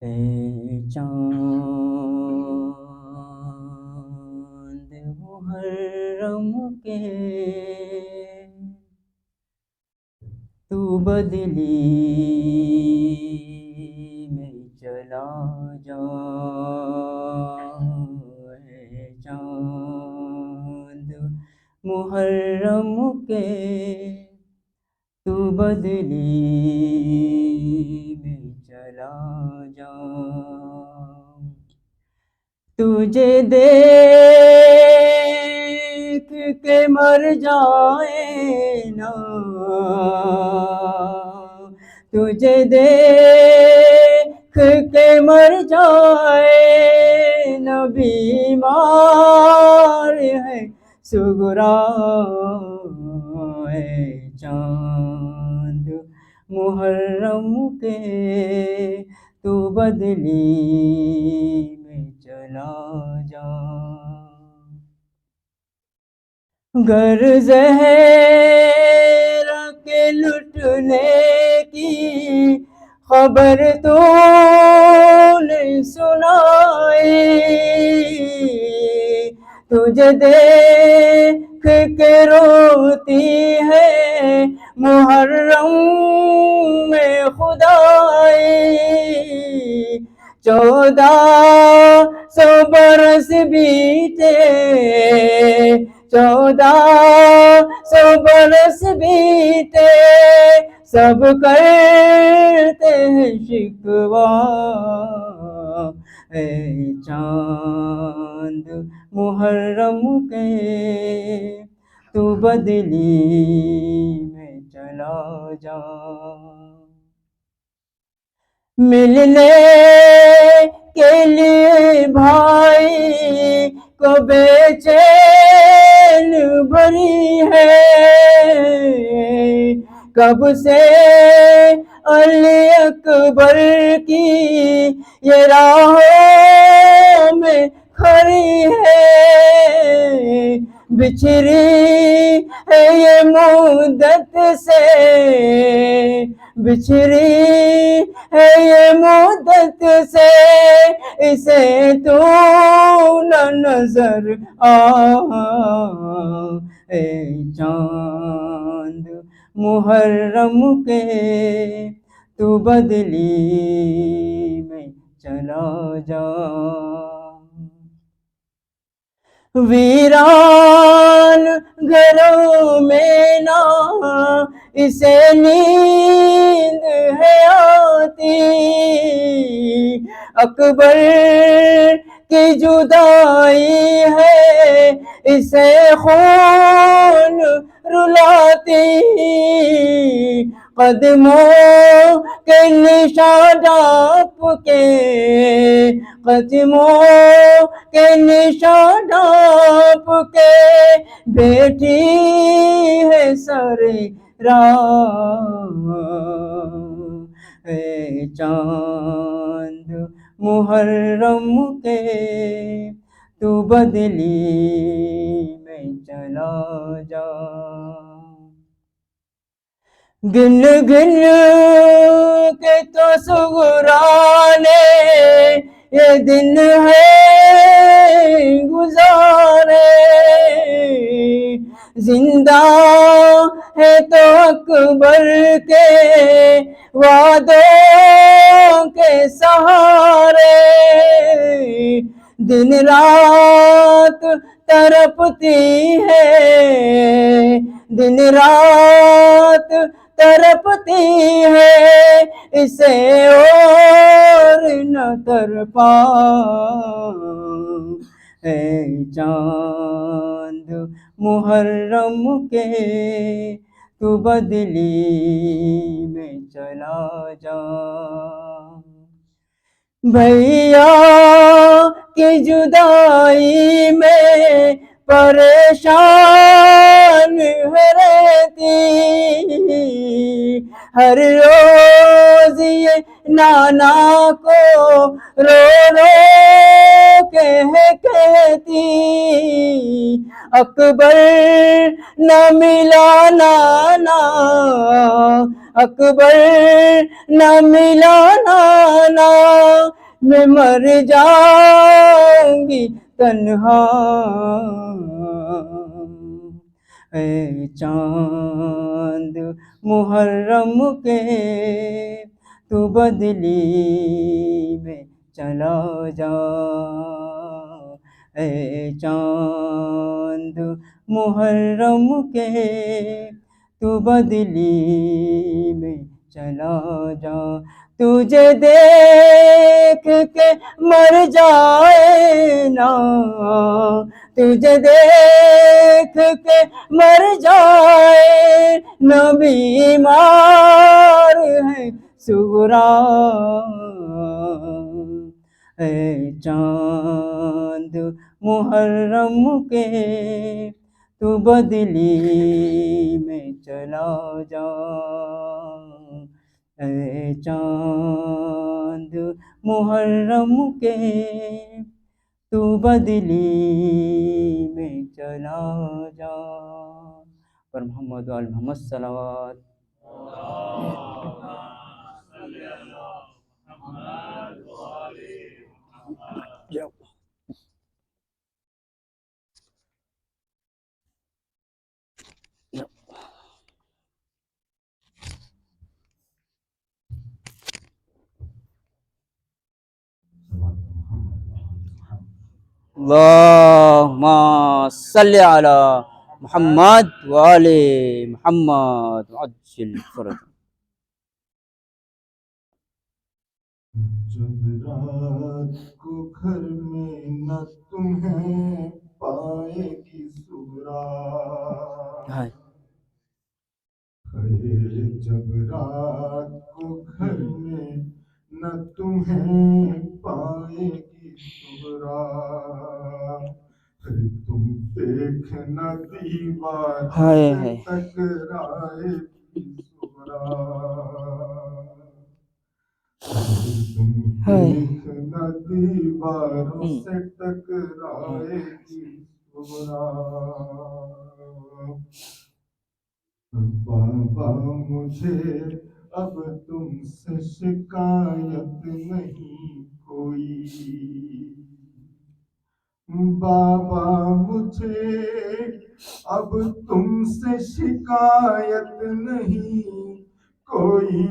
اے چاند محرم کے تو بدلی میں چلا جا، اے چاند محرم کے تو بدلی میں چلا جا، تجھے دیکھ کے مر جائے نا، تجھے دیکھ کے مر جائے نا، بیمار ہے سغرا، اے چاند محرم کے تو بدلی میں چلا جا، گر زہرا کے لٹنے کی خبر تو نے سنائی، تجھے دیکھ کے روتی ہے محرم میں خدائی، 1400 برس بیتے، 1400 برس بیتے، سب کرتے ہیں شکوہ، اے چاند محرم کے تو بدلی میں چلا جا، ملنے کے لیے بھائی کو بے چین بھری ہے، کب سے علی اکبر کی یہ راہوں میں کھڑی ہے، بچھری ہے یہ مدت سے، بچھری ہے یہ مدت سے، اسے تو نہ نظر آ، اے چاند محرم کے تو بدلی میں چلا جا، ویران گھروں میں نہ اسے نیند ہے آتی، اکبر کی جدائی ہے اسے خون رلاتی، قدموں کے نشان ڈھانپ کے، قدموں کے نشان ڈھانپ کے بیٹھی ہے سر راہ، اے چاند محرم کے تو بدلی میں چلا جا، گن گن کے تو سغرا نے یہ دن ہے گزارے، زندہ ہے تو اکبر کے وعدوں کے سہارے، دن رات تڑپتی ہے، دن رات تڑپتی ہے، اسے اور نہ تڑپا، اے چاند محرم کے تو بدلی میں چلا جا، بھیا کی جدائی میں پریشان ہے رہتی، ہر روز یہ نانا کو رو رو کے کہتی، اکبر نہ ملا نانا، اکبر نہ ملا نانا میں مر جاؤں گی تنہا اے چاند محرم کے تو بدلی میں چلا جا اے چاند محرم کے تو بدلی میں چلا جا تجھے دیکھ کے مر جائے نا تجھے دیکھ کے مر جائے نہ بیمار ہے سغرا اے چاند محرم کے تو بدلی میں چلا جا اے چاند محرم کے تو بدلی میں چلا جا پر محمد و آل محمد صلوات اللہم صلی علی محمد وآل محمد عجل فرج جب رات کو گھر میں نہ تمہیں پائے گی سغرا جب رات کو گھر میں نہ تمہیں پائے گی سغرا تم دیکھنا دیوار سے ٹکرائے گی سغرا تم دیکھنا دیواروں سے ٹکرائے گی سغرا بابا مجھے اب تم سے شکایت نہیں کوئی بابا مجھے اب تم سے شکایت نہیں کوئی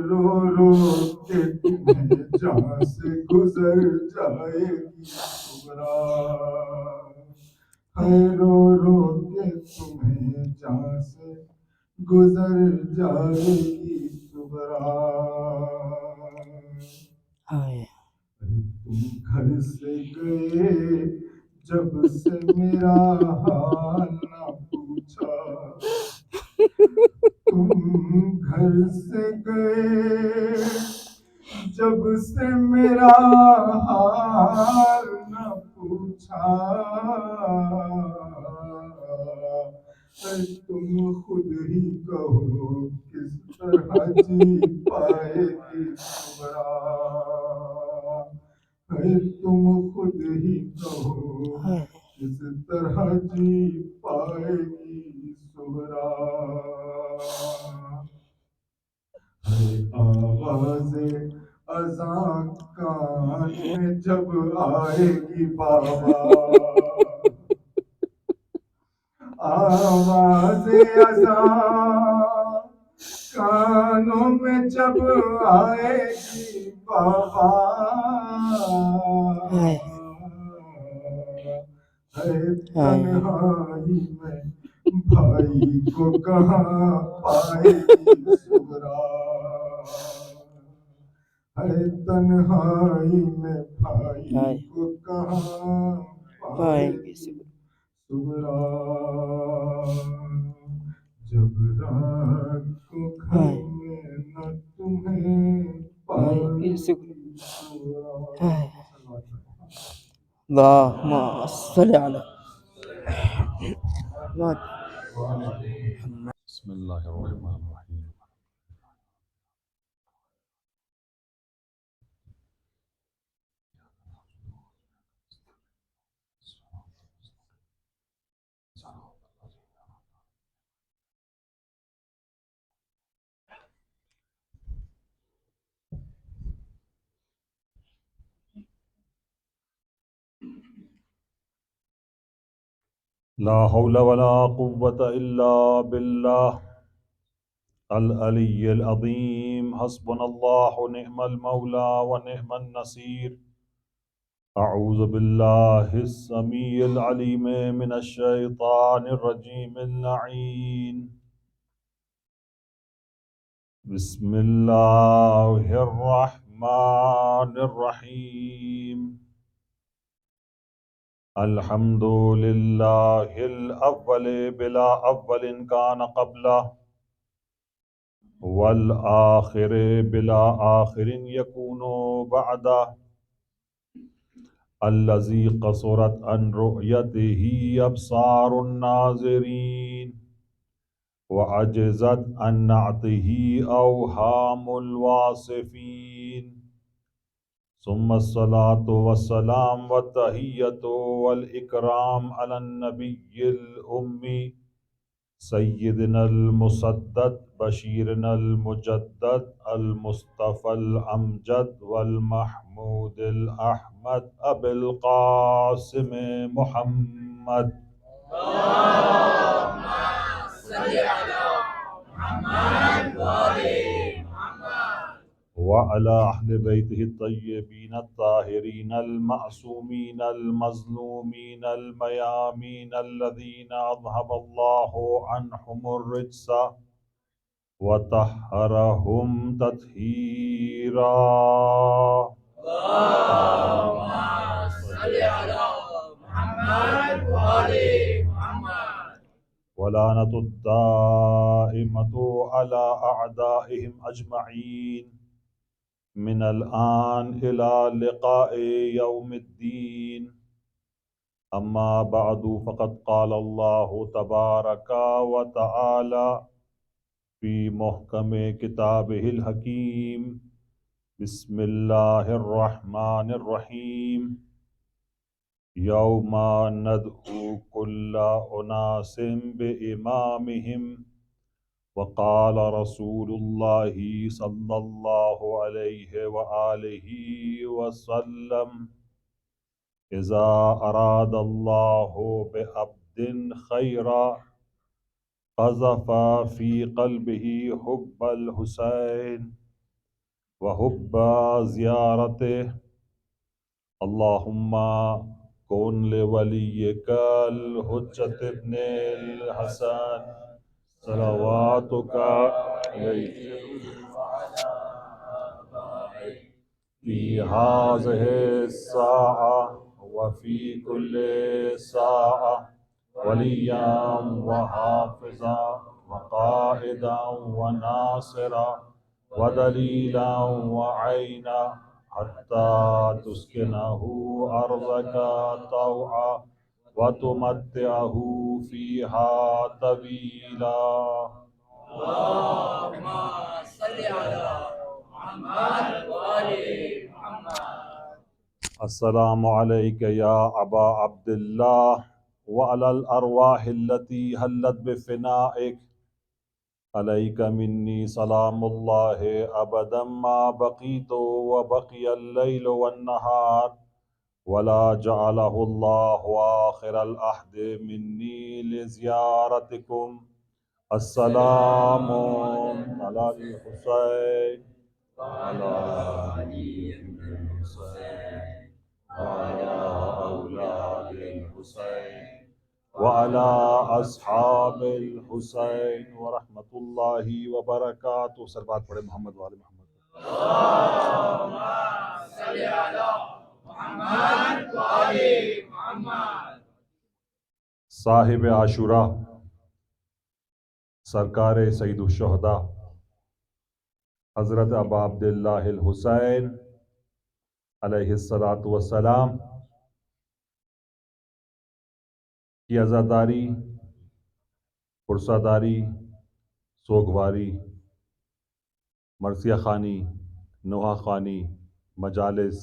رو رو کے تمہیں جہاں سے گزر جائے گی سغرا رو رو کے تمہیں جہاں سے گزر جائے گی سغرا تم گھر سے گئے جب سے میرا حال نہ پوچھا تم گھر سے گئے جب سے میرا حال نہ پوچھا تم خود ہی کہو کس طرح جی پائے گی سغرا تم خود ہی کہو کس طرح جی پائے گی سغرا آواز اذان کان میں جب آئے گی بابا آواز اذان کانوں میں جب آئے گی بابا تنہائی میں بھائی کو کہاں پائے گی سغرا تنہائی میں بھائی کو کہاں پائے گی سغرا جب رات کو گھر میں نہ تمہیں پائے گی سغرا اللہم صلی علی بسم اللہ الرحمن الرحیم لا حول ولا قوة إلا بالله العلي العظيم. حسبنا الله ونعم المولى ونعم النصير. أعوذ بالله السميع العليم من الشيطان الرجيم اللعين. بسم الله الرحمن الرحيم. الحمد لله الأول بلا أول كان قبله، والآخر بلا آخر يكون بعده، الذي قصرت عن رؤيته أبصار الناظرين وعجزت عن نعته أوهام الواصفين. ثم الصلاة والسلام والتحية والإكرام على النبي الأمي سيدنا المسدد بشيرنا المجدد المصطفى الأمجد والمحمود الأحمد أبي القاسم محمد. وعلى أهل بيته الطيبين الطاهرين المعصومين المظلومين الميامين الذين أذهب الله عنهم الرجس وطهرهم تطهيرا. ولعنة الدائمة على أعدائهم أجمعين من الآن إلى لقاء يوم الدين. أما بعد، فقد قال الله تبارك وتعالى في محكم كتابه الحكيم: بسم الله الرحمن الرحيم. يوم ندعو كل أناس بإمامهم، وقال رسول الله صلى الله عليه وآله وسلم: إذا أراد الله بعبد خيرا قذف في قلبه حب الحسين وحب زيارته. اللهم كن لوليك الحجة ابن الحسن صلواتك عليه في هذه الساعة وفي كل ساعة وليا وحافظا وقائدا وناصرا ودليلا وعينا حتى تسكنه أرضك طوعا وتمتعه فيها طويلا. اللهم صل على محمد وآل محمد. السلام عليك يا أبا عبد الله وعلى الأرواح التي هلت بفنائك. عليك مني سلام الله أبدا ما بقيت وبقي الليل والنهار، ولا جعله الله آخر العهد مني لزيارتكم. السلام على الحسين وعلى علي بن الحسين وعلى أولاد الحسين وعلى أصحاب الحسين ورحمة الله وبركاته. سربات پڑھے محمد والے محمد. اللهم صل على محمد وآل محمد. صاحب عاشورہ سرکار سید الشہداء حضرت ابا عبداللہ الحسین علیہ الصلاۃ والسلام کی عزاداری، پرساداری، سوگواری، مرثیہ خوانی، نوحہ خوانی، مجالس،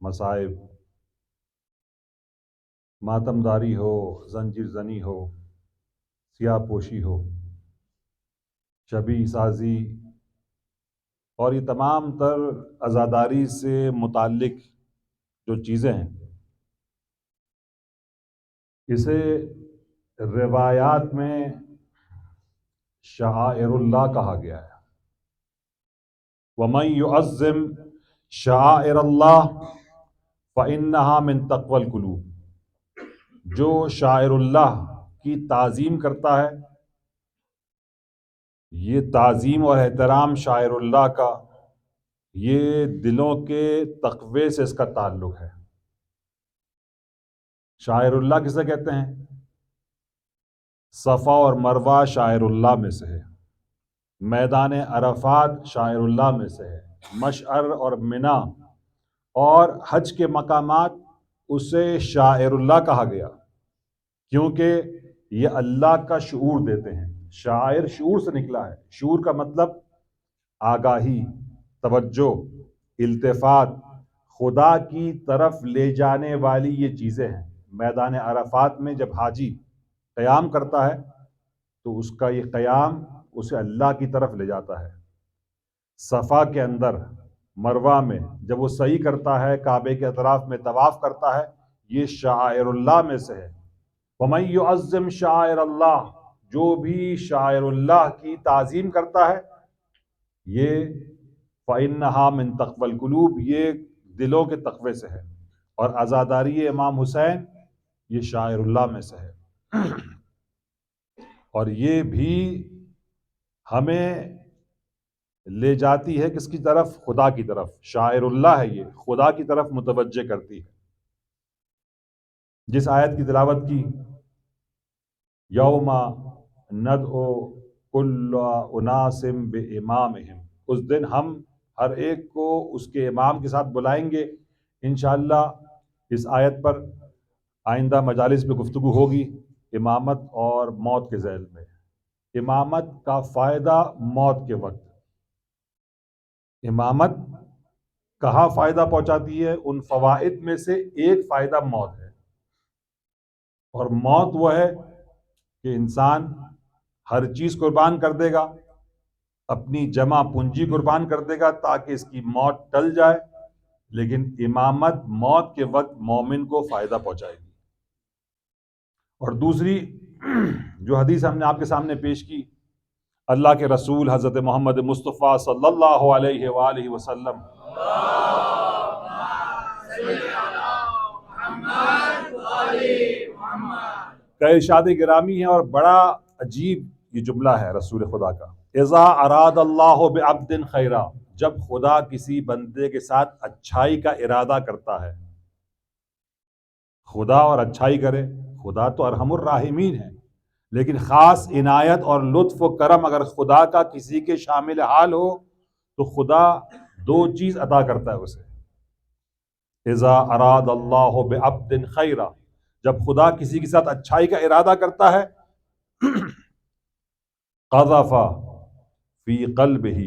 مصائب، ماتمداری ہو، زنجیر زنی ہو، سیاہ پوشی ہو، شبیہ سازی، اور یہ تمام تر عزاداری سے متعلق جو چیزیں ہیں، اسے روایات میں شعائر اللہ کہا گیا ہے. وَمَن يُعَظِّمْ شَعَائِرَ اللَّهِ فَإِنَّهَا مِن تَقْوَى الْقُلُوبِ. جو شاعر اللہ کی تعظیم کرتا ہے، یہ تعظیم اور احترام شاعر اللہ کا، یہ دلوں کے تقوی سے اس کا تعلق ہے. شاعر اللہ کسے کہتے ہیں؟ صفا اور مروہ شاعر اللہ میں سے ہے، میدان عرفات شاعر اللہ میں سے ہے، مشعر اور منا اور حج کے مقامات اسے شاعر اللہ کہا گیا، کیونکہ یہ اللہ کا شعور دیتے ہیں. شاعر شعور سے نکلا ہے. شعور کا مطلب آگاہی، توجہ، التفات، خدا کی طرف لے جانے والی یہ چیزیں ہیں. میدان عرفات میں جب حاجی قیام کرتا ہے تو اس کا یہ قیام اسے اللہ کی طرف لے جاتا ہے. صفا کے اندر، مروہ میں جب وہ سعی کرتا ہے، کعبے کے اطراف میں طواف کرتا ہے، یہ شعائر اللہ میں سے ہے. وَمَن يُعَظِّمْ شَعَائِرَ اللَّهِ، جو بھی شاعر اللہ کی تعظیم کرتا ہے، یہ فَإِنَّهَا مِن تَقْوَى الْقُلُوبِ، یہ دلوں کے تقوی سے ہے. اور عزاداری امام حسین یہ شاعر اللہ میں سے ہے. اور یہ بھی ہمیں لے جاتی ہے کس کی طرف؟ خدا کی طرف. شاعر اللہ ہے، یہ خدا کی طرف متوجہ کرتی ہے. جس آیت کی تلاوت کی، یوم ندعو کل اناس بامامہم، اس دن ہم ہر ایک کو اس کے امام کے ساتھ بلائیں گے. انشاءاللہ اس آیت پر آئندہ مجالس میں گفتگو ہوگی. امامت اور موت کے ذیل میں. امامت کا فائدہ موت کے وقت. امامت کہاں فائدہ پہنچاتی ہے؟ ان فوائد میں سے ایک فائدہ موت ہے. اور موت وہ ہے کہ انسان ہر چیز قربان کر دے گا، اپنی جمع پونجی قربان کر دے گا تاکہ اس کی موت ٹل جائے، لیکن امامت موت کے وقت مومن کو فائدہ پہنچائے گی. اور دوسری جو حدیث ہم نے آپ کے سامنے پیش کی، اللہ کے رسول حضرت محمد مصطفیٰ صلی اللہ علیہ وآلہ وسلم کا ارشاد گرامی ہے، اور بڑا عجیب یہ جملہ ہے رسول خدا کا. اذا اراد اللہ بعبد خیرا، جب خدا کسی بندے کے ساتھ اچھائی کا ارادہ کرتا ہے. خدا اور اچھائی کرے، خدا تو ارحم الراحمین ہے، لیکن خاص عنایت اور لطف و کرم اگر خدا کا کسی کے شامل حال ہو تو خدا دو چیز عطا کرتا ہے اسے. اذا اراد اللہ بعبد خیرا، جب خدا کسی کے ساتھ اچھائی کا ارادہ کرتا ہے، قذف فی قلبہ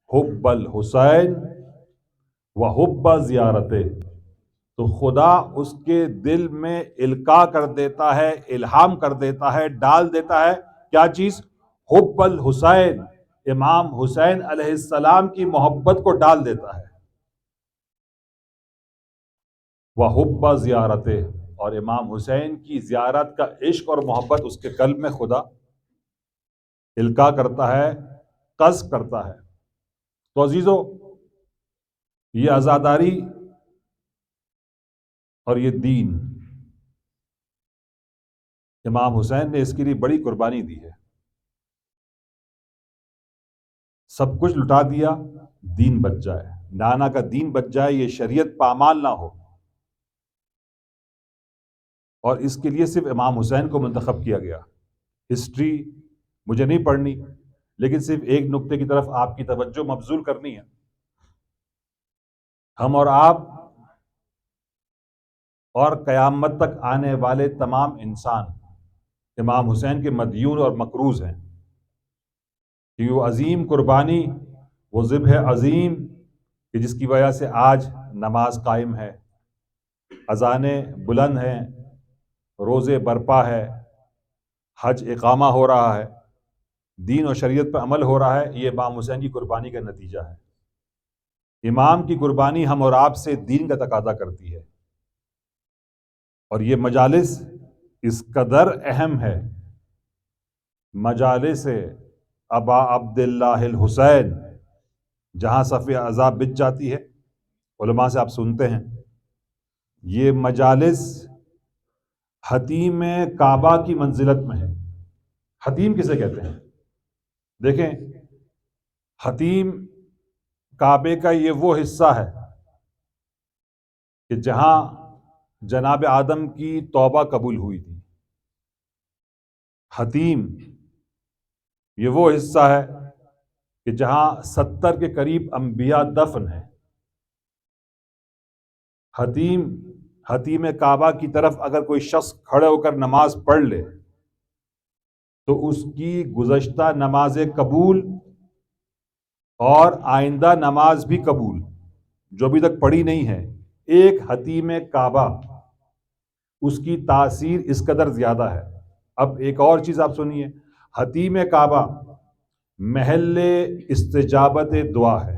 حب الحسین وحب زیارتہ، تو خدا اس کے دل میں القاء کر دیتا ہے، الہام کر دیتا ہے، ڈال دیتا ہے. کیا چیز؟ حب الحسین، امام حسین علیہ السلام کی محبت کو ڈال دیتا ہے. وحب زیارتہ، اور امام حسین کی زیارت کا عشق اور محبت اس کے قلب میں خدا القاء کرتا ہے، قذف کرتا ہے. تو عزیزو، یہ عزاداری اور یہ دین، امام حسین نے اس کے لیے بڑی قربانی دی ہے. سب کچھ لٹا دیا، دین بچ جائے، نانا کا دین بچ جائے، یہ شریعت پامال نہ ہو. اور اس کے لیے صرف امام حسین کو منتخب کیا گیا. ہسٹری مجھے نہیں پڑھنی، لیکن صرف ایک نقطے کی طرف آپ کی توجہ مبذول کرنی ہے. ہم اور آپ اور قیامت تک آنے والے تمام انسان امام حسین کے مدیون اور مقروض ہیں، کہ وہ عظیم قربانی، وہ ذبح عظیم کہ جس کی وجہ سے آج نماز قائم ہے، اذانیں بلند ہیں، روزے برپا ہے، حج اقامہ ہو رہا ہے، دین اور شریعت پر عمل ہو رہا ہے. یہ امام حسین کی قربانی کا نتیجہ ہے. امام کی قربانی ہم اور آپ سے دین کا تقاضا کرتی ہے. اور یہ مجالس اس قدر اہم ہے مجالس ابا عبداللہ الحسین، جہاں صف عذاب بچ جاتی ہے، علماء سے آپ سنتے ہیں یہ مجالس حتیم کعبہ کی منزلت میں ہے۔ حتیم کسے کہتے ہیں؟ دیکھیں، حتیم کعبے کا یہ وہ حصہ ہے کہ جہاں جناب آدم کی توبہ قبول ہوئی تھی۔ حتیم یہ وہ حصہ ہے کہ جہاں 70 کے قریب انبیاء دفن ہیں۔ حتیم کعبہ کی طرف اگر کوئی شخص کھڑے ہو کر نماز پڑھ لے تو اس کی گزشتہ نماز قبول اور آئندہ نماز بھی قبول، جو ابھی تک پڑھی نہیں ہے، ایک حتیم کعبہ، اس کی تاثیر اس قدر زیادہ ہے۔ اب ایک اور چیز آپ سنیے، حتیم کعبہ محل استجابت دعا ہے۔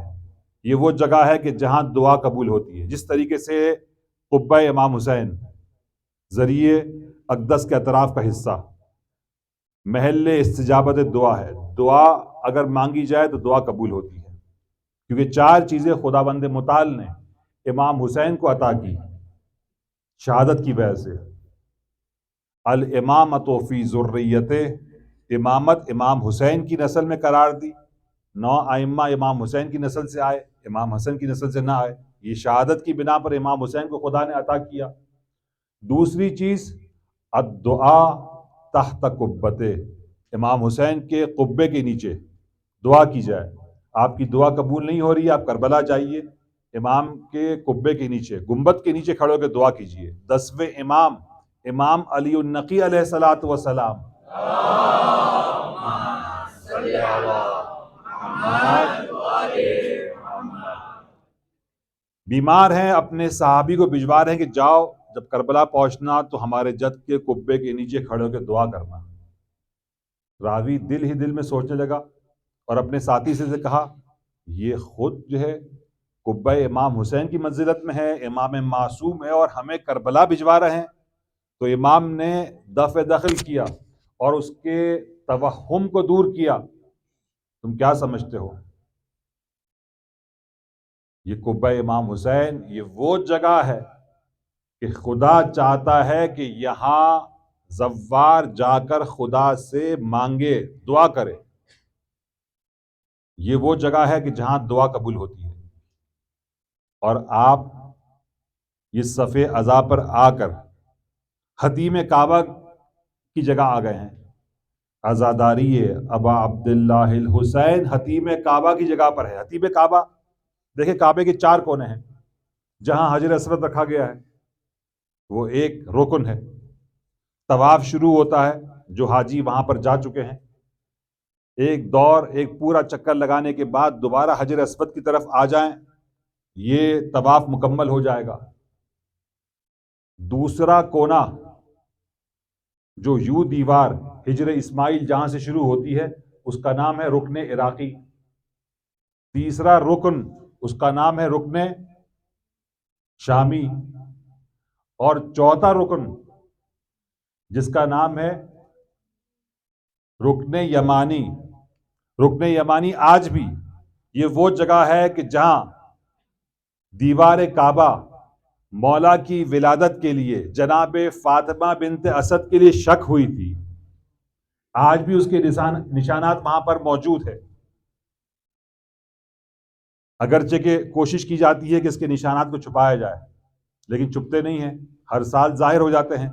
یہ وہ جگہ ہے کہ جہاں دعا قبول ہوتی ہے، جس طریقے سے قبہ امام حسین ذریعے اقدس کے اطراف کا حصہ محل استجابت دعا ہے۔ دعا اگر مانگی جائے تو دعا قبول ہوتی ہے، کیونکہ 4 چیزیں خداوند متعال نے امام حسین کو عطا کی شہادت کی وجہ سے۔ الامامۃ فی ذریت، امامت امام حسین کی نسل میں قرار دی، 9 ائمہ امام حسین کی نسل سے آئے، امام حسن کی نسل سے نہ آئے، یہ شہادت کی بنا پر امام حسین کو خدا نے عطا کیا۔ دوسری چیز الدعاء تحت قبتے، امام حسین کے قبے کے نیچے دعا کی جائے۔ آپ کی دعا قبول نہیں ہو رہی ہے، آپ کربلا جائیے، امام کے قبے کے نیچے، گنبد کے نیچے کھڑے ہو کے دعا کیجیے۔ 10ویں امام علی النقی علیہ الصلوۃ والسلام، بیمار ہیں، اپنے صحابی کو بھجوا رہے ہیں کہ جاؤ جب کربلا پہنچنا تو ہمارے جد کے قبے کے نیچے کھڑے ہو کے دعا کرنا۔ راوی دل ہی دل میں سوچنے لگا اور اپنے ساتھی سے کہا، یہ خود جو ہے قبہ امام حسین کی منزلت میں ہے، امام معصوم ہے، اور ہمیں کربلا بھجوا رہے ہیں۔ تو امام نے دفع دخل کیا اور اس کے توہم کو دور کیا۔ تم کیا سمجھتے ہو؟ یہ قبہ امام حسین یہ وہ جگہ ہے کہ خدا چاہتا ہے کہ یہاں زوار جا کر خدا سے مانگے، دعا کرے۔ یہ وہ جگہ ہے کہ جہاں دعا قبول ہوتی ہے، اور آپ یہ صف عزا پر آ کر حتیم کعبہ کی جگہ آ گئے ہیں۔ عزاداری ابا عبداللہ الحسین حتیم کعبہ کی جگہ پر ہے۔ حتیم کعبہ دیکھیں، کعبے کے 4 کونے ہیں، جہاں حجر اسود رکھا گیا ہے وہ ایک رکن ہے۔ طواف شروع ہوتا ہے، جو حاجی وہاں پر جا چکے ہیں، ایک پورا چکر لگانے کے بعد دوبارہ حجر اسود کی طرف آ جائیں، یہ طواف مکمل ہو جائے گا۔ دوسرا کونا جو یوں دیوار ہجر اسماعیل جہاں سے شروع ہوتی ہے اس کا نام ہے رکن عراقی۔ تیسرا رکن اس کا نام ہے رکن شامی، اور چوتھا رکن جس کا نام ہے رکن یمانی۔ رکن یمانی آج بھی یہ وہ جگہ ہے کہ جہاں دیوار کعبہ مولا کی ولادت کے لیے جناب فاطمہ بنت اسد کے لیے شک ہوئی تھی، آج بھی اس کے نشانات وہاں پر موجود ہے، اگرچہ کہ کوشش کی جاتی ہے کہ اس کے نشانات کو چھپایا جائے، لیکن چھپتے نہیں ہیں، ہر سال ظاہر ہو جاتے ہیں۔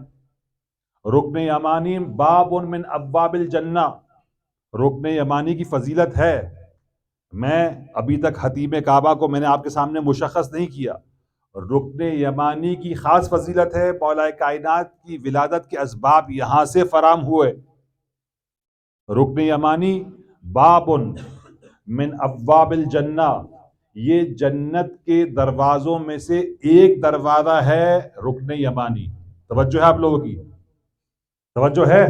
رکن یمانی باب من ابواب الجنہ، رکن یمانی کی فضیلت ہے۔ میں ابھی تک حتیم کعبہ کو میں نے آپ کے سامنے مشخص نہیں کیا، رکن یمانی کی خاص فضیلت ہے، مولا کائنات کی ولادت کے اسباب یہاں سے فراہم ہوئے۔ رکن یمانی باب من ابواب الجنہ، یہ جنت کے دروازوں میں سے ایک دروازہ ہے رکن یمانی۔ توجہ ہے آپ لوگوں کی؟ توجہ ہے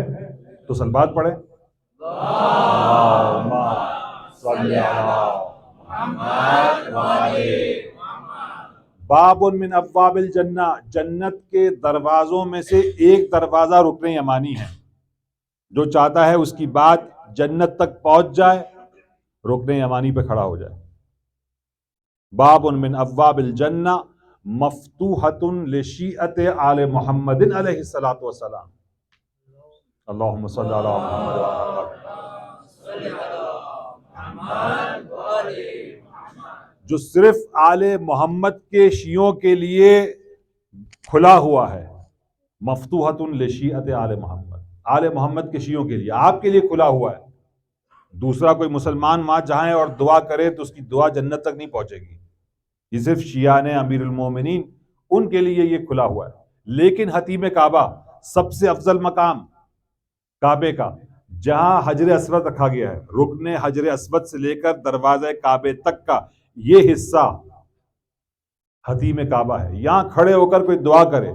تو صلوات پڑھیں۔ اللہم صلی علی محمد وآل محمد۔ باب من ابواب الجنہ، جنت کے دروازوں میں سے ایک دروازہ رکن یمانی ہے، جو چاہتا ہے اس کی بات جنت تک پہنچ جائے رکن یمانی پہ کھڑا ہو جائے۔ باب من ابواب الجنہ مفتوحۃ لشیعۃ آل محمد علیہ الصلوۃ والسلام۔ اللہم صلی علی محمد وعلی آل محمد۔ جو صرف آل محمد کے شیعوں کے لیے کھلا ہوا ہے، مفتوحۃ لشیعۃ آل محمد، آل محمد کے شیعوں کے لیے، آپ کے لیے کھلا ہوا ہے۔ دوسرا کوئی مسلمان وہاں جائے اور دعا کرے تو اس کی دعا جنت تک نہیں پہنچے گی، یہ صرف شیعان امیر المومنین ان کے لیے یہ کھلا ہوا ہے۔ لیکن حتیم کعبہ، سب سے افضل مقام کعبے کا، جہاں حجر اسود رکھا گیا ہے، رکن حجر اسود سے لے کر دروازہ کعبے تک کا یہ حصہ حتیم کعبہ ہے۔ یہاں کھڑے ہو کر کوئی دعا کرے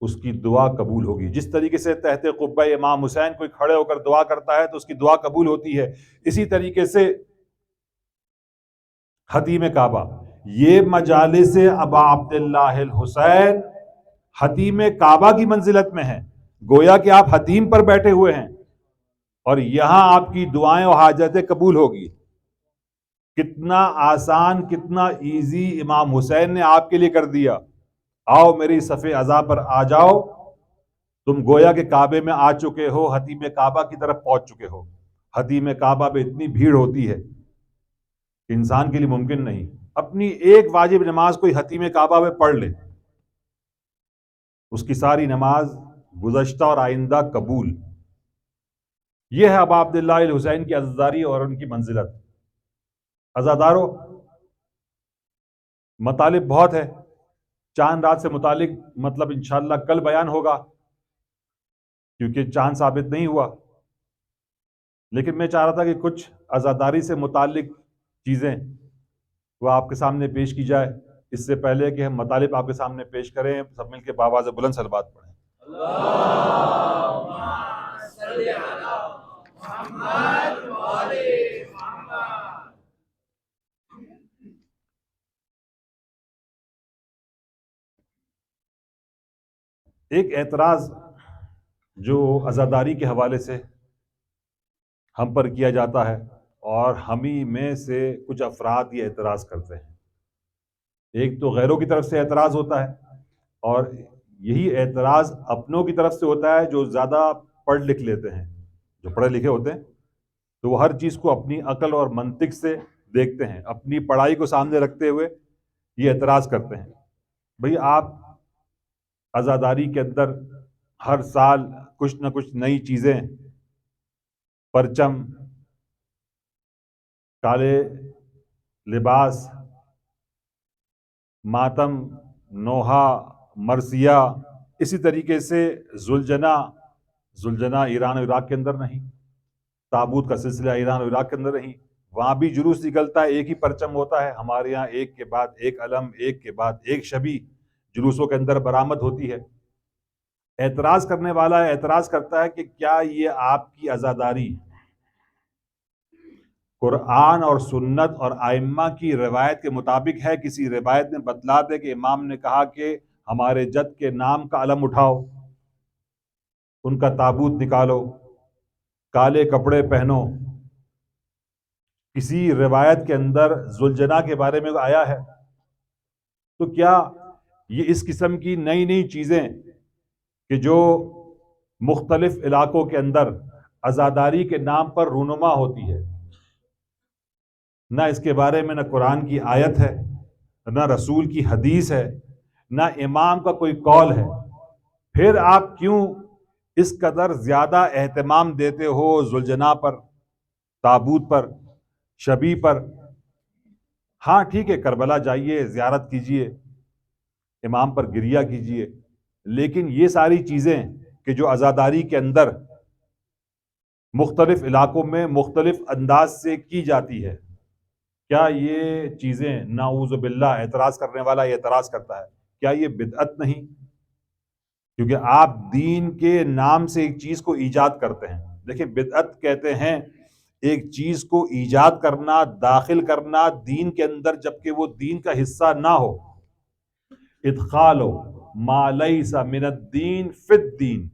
اس کی دعا قبول ہوگی۔ جس طریقے سے تحت قبہ امام حسین کوئی کھڑے ہو کر دعا کرتا ہے تو اس کی دعا قبول ہوتی ہے، اسی طریقے سے حتیم کعبہ، یہ مجالس ابا عبداللہ الحسین حتیم کعبہ کی منزلت میں ہے، گویا کہ آپ حتیم پر بیٹھے ہوئے ہیں اور یہاں آپ کی دعائیں و حاجتیں قبول ہوگی۔ کتنا آسان، کتنا ایزی امام حسین نے آپ کے لیے کر دیا۔ آؤ میری صف عزا پر آ جاؤ، تم گویا کہ کعبے میں آ چکے ہو، حتیم کعبہ کی طرف پہنچ چکے ہو۔ حتیم کعبہ پہ اتنی بھیڑ ہوتی ہے کہ انسان کے لیے ممکن نہیں۔ اپنی ایک واجب نماز کوئی حتیم کعبہ میں پڑھ لے، اس کی ساری نماز گزشتہ اور آئندہ قبول۔ یہ ہے ابا عبداللہ الحسین کی عزاداری اور ان کی منزلت۔ عزاداروں، مطالب بہت ہے، چاند رات سے متعلق مطلب انشاءاللہ کل بیان ہوگا کیونکہ چاند ثابت نہیں ہوا، لیکن میں چاہ رہا تھا کہ کچھ عزاداری سے متعلق چیزیں وہ آپ کے سامنے پیش کی جائے۔ اس سے پہلے کہ ہم مطالب آپ کے سامنے پیش کریں، سب مل کے بآواز بلند صلوات پڑھیں۔ اللہم صلی علی محمد وآل محمد۔ ایک اعتراض جو عزاداری کے حوالے سے ہم پر کیا جاتا ہے اور ہم ہی میں سے کچھ افراد یہ اعتراض کرتے ہیں، ایک تو غیروں کی طرف سے اعتراض ہوتا ہے اور یہی اعتراض اپنوں کی طرف سے ہوتا ہے جو زیادہ پڑھ لکھ لیتے ہیں، جو پڑھے لکھے ہوتے ہیں تو وہ ہر چیز کو اپنی عقل اور منطق سے دیکھتے ہیں، اپنی پڑھائی کو سامنے رکھتے ہوئے یہ اعتراض کرتے ہیں۔ بھئی آپ عزاداری کے اندر ہر سال کچھ نہ کچھ نئی چیزیں، پرچم، کالے لباس، ماتم، نوحہ، مرثیہ، اسی طریقے سے زلجنہ ایران و عراق کے اندر نہیں، تابوت کا سلسلہ ایران و عراق کے اندر نہیں، وہاں بھی جلوس نکلتا ہے، ایک ہی پرچم ہوتا ہے، ہمارے یہاں ایک کے بعد ایک علم، ایک کے بعد ایک شبی جلوسوں کے اندر برآمد ہوتی ہے۔ اعتراض کرنے والا اعتراض کرتا ہے کہ کیا یہ آپ کی عزاداری قرآن اور سنت اور ائمہ کی روایت کے مطابق ہے؟ کسی روایت نے بتلا دے کہ امام نے کہا کہ ہمارے جد کے نام کا علم اٹھاؤ، ان کا تابوت نکالو، کالے کپڑے پہنو، کسی روایت کے اندر ذوالجناح کے بارے میں آیا ہے؟ تو کیا یہ اس قسم کی نئی نئی چیزیں کہ جو مختلف علاقوں کے اندر عزاداری کے نام پر رونما ہوتی ہے، نہ اس کے بارے میں نہ قرآن کی آیت ہے، نہ رسول کی حدیث ہے، نہ امام کا کوئی قول ہے، پھر آپ کیوں اس قدر زیادہ اہتمام دیتے ہو ذوالجناح پر، تابوت پر، شبی پر؟ ہاں ٹھیک ہے، کربلا جائیے، زیارت کیجئے، امام پر گریہ کیجئے، لیکن یہ ساری چیزیں کہ جو عزاداری کے اندر مختلف علاقوں میں مختلف انداز سے کی جاتی ہے، کیا یہ چیزیں، نعوذ باللہ اعتراض کرنے والا یہ اعتراض کرتا ہے، کیا یہ بدعت نہیں؟ کیونکہ آپ دین کے نام سے ایک چیز کو ایجاد کرتے ہیں۔ دیکھیں، بدعت کہتے ہیں ایک چیز کو ایجاد کرنا، داخل کرنا دین کے اندر جبکہ وہ دین کا حصہ نہ ہو، ادخال ما لیس من الدین فی الدین،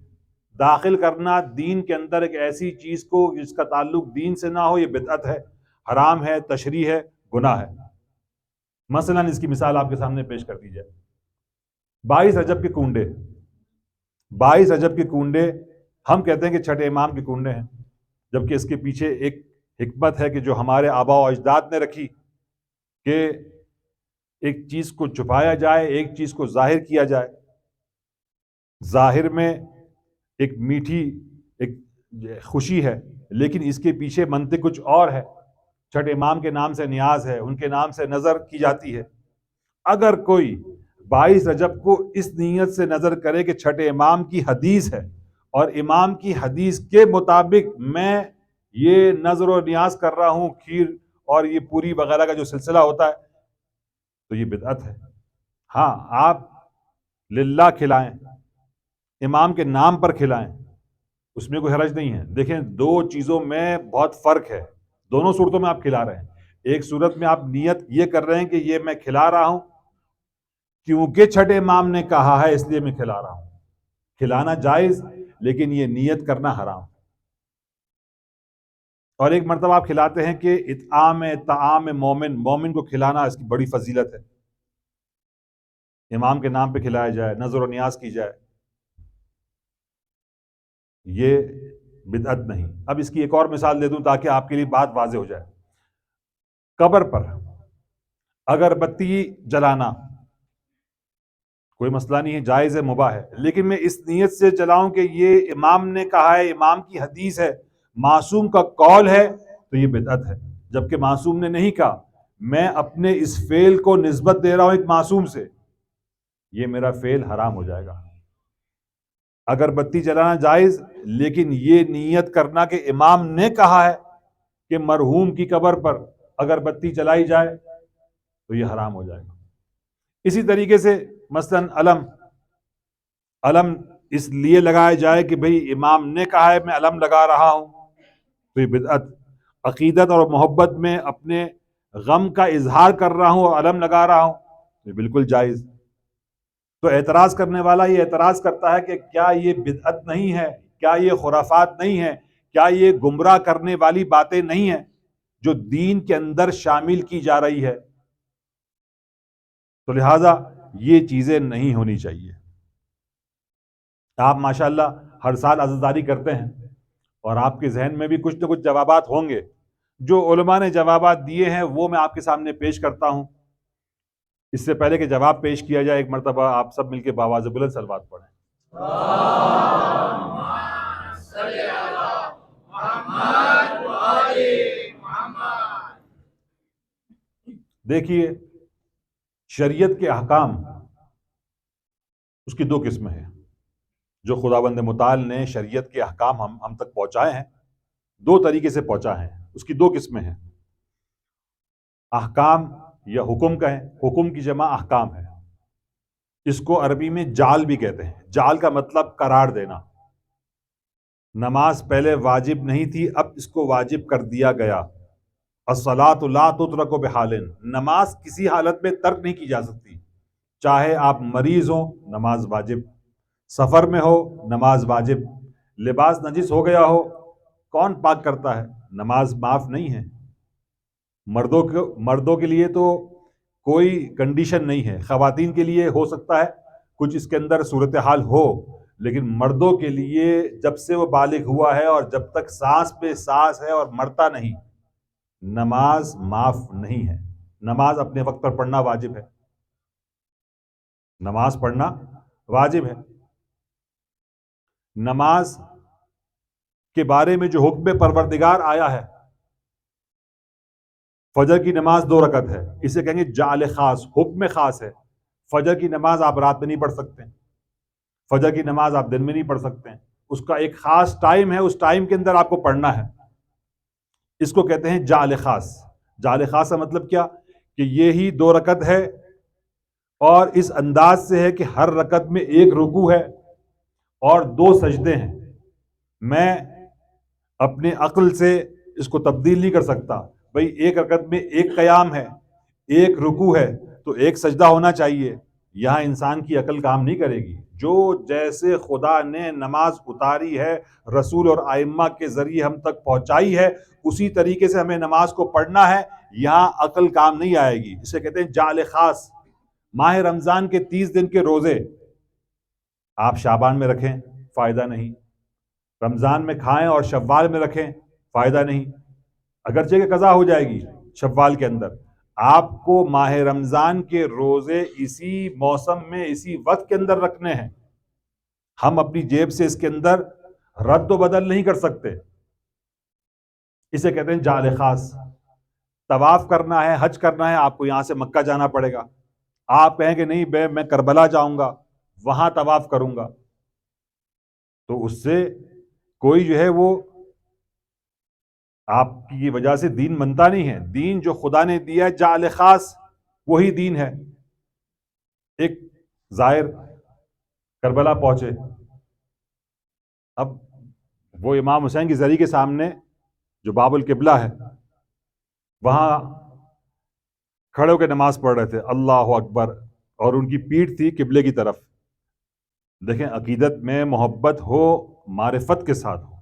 داخل کرنا دین کے اندر ایک ایسی چیز کو جس کا تعلق دین سے نہ ہو، یہ بدعت ہے، حرام ہے، تشریح ہے، گناہ ہے۔ مثلا اس کی مثال آپ کے سامنے پیش کر دی جائے، 22 رجب کے کنڈے، 22 رجب کے کنڈے ہم کہتے ہیں کہ چھٹے امام کے کنڈے ہیں، جبکہ اس کے پیچھے ایک حکمت ہے کہ جو ہمارے آباء و اجداد نے رکھی کہ ایک چیز کو چھپایا جائے، ایک چیز کو ظاہر کیا جائے۔ ظاہر میں ایک میٹھی ایک خوشی ہے، لیکن اس کے پیچھے منطق کچھ اور ہے۔ چھٹے امام کے نام سے نیاز ہے، ان کے نام سے نظر کی جاتی ہے۔ اگر کوئی 22 رجب کو اس نیت سے نظر کرے کہ چھٹے امام کی حدیث ہے اور امام کی حدیث کے مطابق میں یہ نظر و نیاز کر رہا ہوں، کھیر اور یہ پوری وغیرہ کا جو سلسلہ ہوتا ہے، تو یہ بدعت ہے۔ ہاں، آپ للہ کھلائیں، امام کے نام پر کھلائیں، اس میں کوئی حرج نہیں ہے۔ دیکھیں، دو چیزوں میں بہت فرق ہے، دونوں صورتوں میں آپ کھلا رہے ہیں۔ ایک صورت میں آپ نیت یہ کر رہے ہیں کہ یہ میں کھلا رہا ہوں کیونکہ چھٹے امام نے کہا ہے اس لیے میں کھلا رہا ہوں، کھلانا جائز، لیکن یہ نیت کرنا حرام۔ اور ایک مرتبہ آپ کھلاتے ہیں کہ اطعام طعام مومن کو کھلانا اس کی بڑی فضیلت ہے، امام کے نام پہ کھلایا جائے، نظر و نیاز کی جائے، یہ بدعت نہیں۔ اب اس کی ایک اور مثال دے دوں تاکہ آپ کے لیے بات واضح ہو جائے۔ قبر پر اگربتی جلانا کوئی مسئلہ نہیں ہے، جائز ہے، مباح ہے، لیکن میں اس نیت سے جلاؤں کہ یہ امام نے کہا ہے، امام کی حدیث ہے، معصوم کا قول ہے، تو یہ بدعت ہے، جبکہ معصوم نے نہیں کہا، میں اپنے اس فعل کو نسبت دے رہا ہوں ایک معصوم سے، یہ میرا فعل حرام ہو جائے گا۔ اگربتی جلانا جائز، لیکن یہ نیت کرنا کہ امام نے کہا ہے کہ مرحوم کی قبر پر اگربتی جلائی جائے، تو یہ حرام ہو جائے گا۔ اسی طریقے سے مثلا علم اس لیے لگایا جائے کہ بھئی امام نے کہا ہے میں علم لگا رہا ہوں، تو یہ بدعت۔ عقیدت اور محبت میں اپنے غم کا اظہار کر رہا ہوں اور علم لگا رہا ہوں، یہ بالکل جائز۔ تو اعتراض کرنے والا یہ اعتراض کرتا ہے کہ کیا یہ بدعت نہیں ہے، کیا یہ خرافات نہیں ہے، کیا یہ گمراہ کرنے والی باتیں نہیں ہیں جو دین کے اندر شامل کی جا رہی ہے؟ تو لہٰذا یہ چیزیں نہیں ہونی چاہیے۔ آپ ماشاءاللہ ہر سال عزاداری کرتے ہیں اور آپ کے ذہن میں بھی کچھ نہ کچھ جوابات ہوں گے۔ جو علماء نے جوابات دیے ہیں وہ میں آپ کے سامنے پیش کرتا ہوں۔ اس سے پہلے کہ جواب پیش کیا جائے، ایک مرتبہ آپ سب مل کے بآواز بلند صلوات پڑھیں۔ دیکھیے، شریعت کے احکام اس کی دو قسمیں ہیں۔ جو خداوند متعال نے شریعت کے احکام ہم تک پہنچائے ہیں، دو طریقے سے پہنچائے ہیں، اس کی دو قسمیں ہیں۔ احکام یا حکم کہیں، حکم کی جمع احکام ہے، اس کو عربی میں جال بھی کہتے ہیں۔ جال کا مطلب قرار دینا۔ نماز پہلے واجب نہیں تھی، اب اس کو واجب کر دیا گیا۔ الصلاۃ لا تترک بحال، نماز کسی حالت میں ترک نہیں کی جا سکتی، چاہے آپ مریض ہوں نماز واجب، سفر میں ہو نماز واجب، لباس نجس ہو گیا ہو کون پاک کرتا ہے؟ نماز معاف نہیں ہے۔ مردوں کے لیے تو کوئی کنڈیشن نہیں ہے، خواتین کے لیے ہو سکتا ہے کچھ اس کے اندر صورتحال ہو، لیکن مردوں کے لیے جب سے وہ بالغ ہوا ہے اور جب تک سانس پہ سانس ہے اور مرتا نہیں، نماز معاف نہیں ہے۔ نماز اپنے وقت پر پڑھنا واجب ہے، نماز پڑھنا واجب ہے۔ نماز کے بارے میں جو حکم پروردگار آیا ہے، فجر کی نماز 2 رکعت ہے، اسے کہیں گے جعل خاص، حکم خاص ہے۔ فجر کی نماز آپ رات میں نہیں پڑھ سکتے، فجر کی نماز آپ دن میں نہیں پڑھ سکتے، اس کا ایک خاص ٹائم ہے، اس ٹائم کے اندر آپ کو پڑھنا ہے، اس کو کہتے ہیں جعل خاص۔ جعل خاص کا مطلب کیا کہ یہی 2 رکعت ہے اور اس انداز سے ہے کہ ہر رکعت میں 1 رکوع ہے اور 2 سجدے ہیں۔ میں اپنے عقل سے اس کو تبدیل نہیں کر سکتا. بھئی ایک رکعت میں ایک قیام ہے، ایک رکوع ہے، تو ایک سجدہ ہونا چاہیے. یہاں انسان کی عقل کام نہیں کرے گی. جو جیسے خدا نے نماز اتاری ہے، رسول اور ائمہ کے ذریعے ہم تک پہنچائی ہے، اسی طریقے سے ہمیں نماز کو پڑھنا ہے. یہاں عقل کام نہیں آئے گی. اسے کہتے ہیں جعل خاص. ماہ رمضان کے 30 دن کے روزے آپ شعبان میں رکھیں، فائدہ نہیں. رمضان میں کھائیں اور شوال میں رکھیں، فائدہ نہیں. اگرچہ کہ قضا ہو جائے گی شوال کے اندر. آپ کو ماہ رمضان کے روزے اسی موسم میں اسی وقت کے اندر رکھنے ہیں. ہم اپنی جیب سے اس کے اندر رد و بدل نہیں کر سکتے. اسے کہتے ہیں جعل خاص. طواف کرنا ہے، حج کرنا ہے، آپ کو یہاں سے مکہ جانا پڑے گا. آپ کہیں کہ نہیں میں کربلا جاؤں گا، وہاں طواف کروں گا، تو اس سے کوئی جو ہے وہ آپ کی وجہ سے دین بنتا نہیں ہے. دین جو خدا نے دیا ہے جعل خاص، وہی دین ہے. ایک زائر کربلا پہنچے، اب وہ امام حسین کی زری کے سامنے جو باب القبلہ ہے وہاں کھڑے ہو کے نماز پڑھ رہے تھے، اللہ اکبر، اور ان کی پیٹھ تھی قبلے کی طرف. دیکھیں عقیدت میں محبت ہو، معرفت کے ساتھ ہو.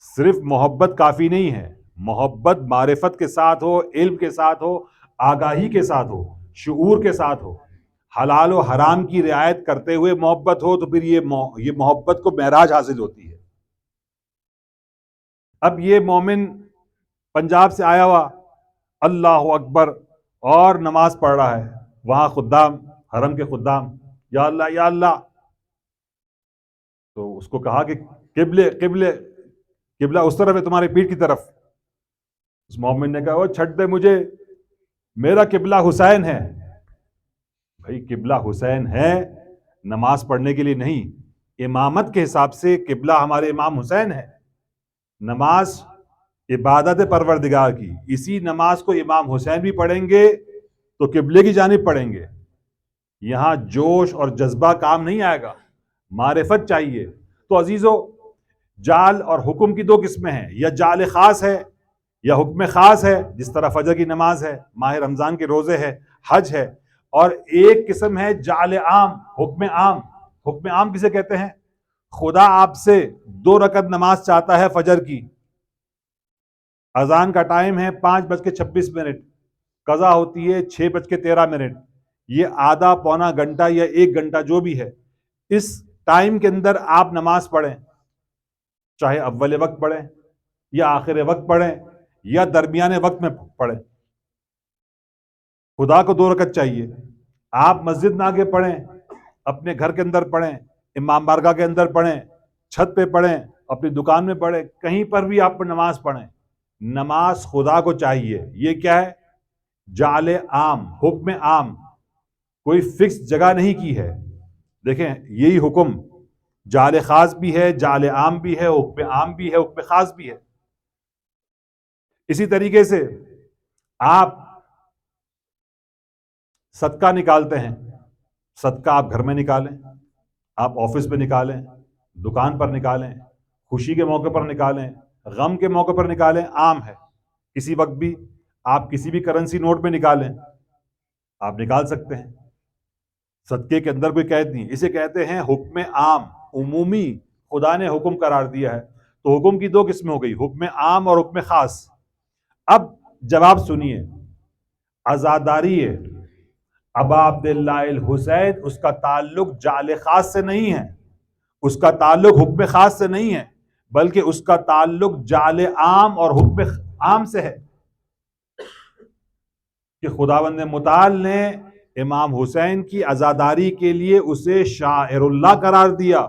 صرف محبت کافی نہیں ہے، محبت معرفت کے ساتھ ہو، علم کے ساتھ ہو، آگاہی کے ساتھ ہو، شعور کے ساتھ ہو. حلال و حرام کی رعایت کرتے ہوئے محبت ہو تو پھر یہ محبت کو معراج حاصل ہوتی ہے. اب یہ مومن پنجاب سے آیا ہوا اللہ اکبر اور نماز پڑھ رہا ہے، وہاں خدام، حرم کے خدام، یا اللہ یا اللہ. تو اس کو کہا کہ قبلہ اس طرف ہے، تمہاری پیٹھ کی طرف. اس مومن نے کہا وہ چھٹ دے مجھے، میرا قبلہ حسین ہے. بھائی قبلہ حسین ہے، نماز پڑھنے کے لیے نہیں. امامت کے حساب سے قبلہ ہمارے امام حسین ہے. نماز عبادت پروردگار کی، اسی نماز کو امام حسین بھی پڑھیں گے تو قبلے کی جانب پڑھیں گے. یہاں جوش اور جذبہ کام نہیں آئے گا، معرفت چاہیے. تو عزیزو، جعل اور حکم کی دو قسمیں ہیں، یا جعل خاص ہے یا حکم خاص ہے، جس طرح فجر کی نماز ہے، ماہ رمضان کے روزے ہے، حج ہے. اور ایک قسم ہے جعل عام، حکم عام. حکم عام کسے کہتے ہیں؟ خدا آپ سے 2 رکعت نماز چاہتا ہے فجر کی. اذان کا ٹائم ہے 5:26، قضا ہوتی ہے 6:13. یہ آدھا پونا گھنٹہ یا 1 گھنٹہ جو بھی ہے، اس ٹائم کے اندر آپ نماز پڑھیں، چاہے اول وقت پڑھیں یا آخر وقت پڑھیں یا درمیانے وقت میں پڑھیں. خدا کو 2 رکعت چاہیے. آپ مسجد میں آگے پڑھیں، اپنے گھر کے اندر پڑھیں، امام بارگاہ کے اندر پڑھیں، چھت پہ پڑھیں، اپنی دکان میں پڑھیں، کہیں پر بھی آپ نماز پڑھیں. نماز خدا کو چاہیے. یہ کیا ہے؟ جعل عام، حکم عام. کوئی فکس جگہ نہیں کی ہے. دیکھیں یہی حکم جعل خاص بھی ہے، جعل عام بھی ہے، حکم عام بھی ہے، حکم خاص بھی ہے. اسی طریقے سے آپ صدقہ نکالتے ہیں، صدقہ آپ گھر میں نکالیں، آپ آفس پہ نکالیں، دکان پر نکالیں، خوشی کے موقع پر نکالیں، غم کے موقع پر نکالیں، عام ہے. کسی وقت بھی آپ کسی بھی کرنسی نوٹ میں نکالیں، آپ نکال سکتے ہیں. صدقے کے اندر کوئی قید نہیں. اسے کہتے ہیں حکم عام، عمومی خدا نے حکم قرار دیا ہے. تو حکم کی 2 قسمیں ہو گئی، حکم عام اور حکم خاص. اب جواب سنیے. عزاداری ہے ابا عبداللہ الحسین، اس کا تعلق جعل خاص سے نہیں ہے، اس کا تعلق حکم خاص سے نہیں ہے، بلکہ اس کا تعلق جعل عام اور حکم عام سے ہے. کہ خداوند متعال نے امام حسین کی عزاداری کے لیے اسے شاعر اللہ قرار دیا.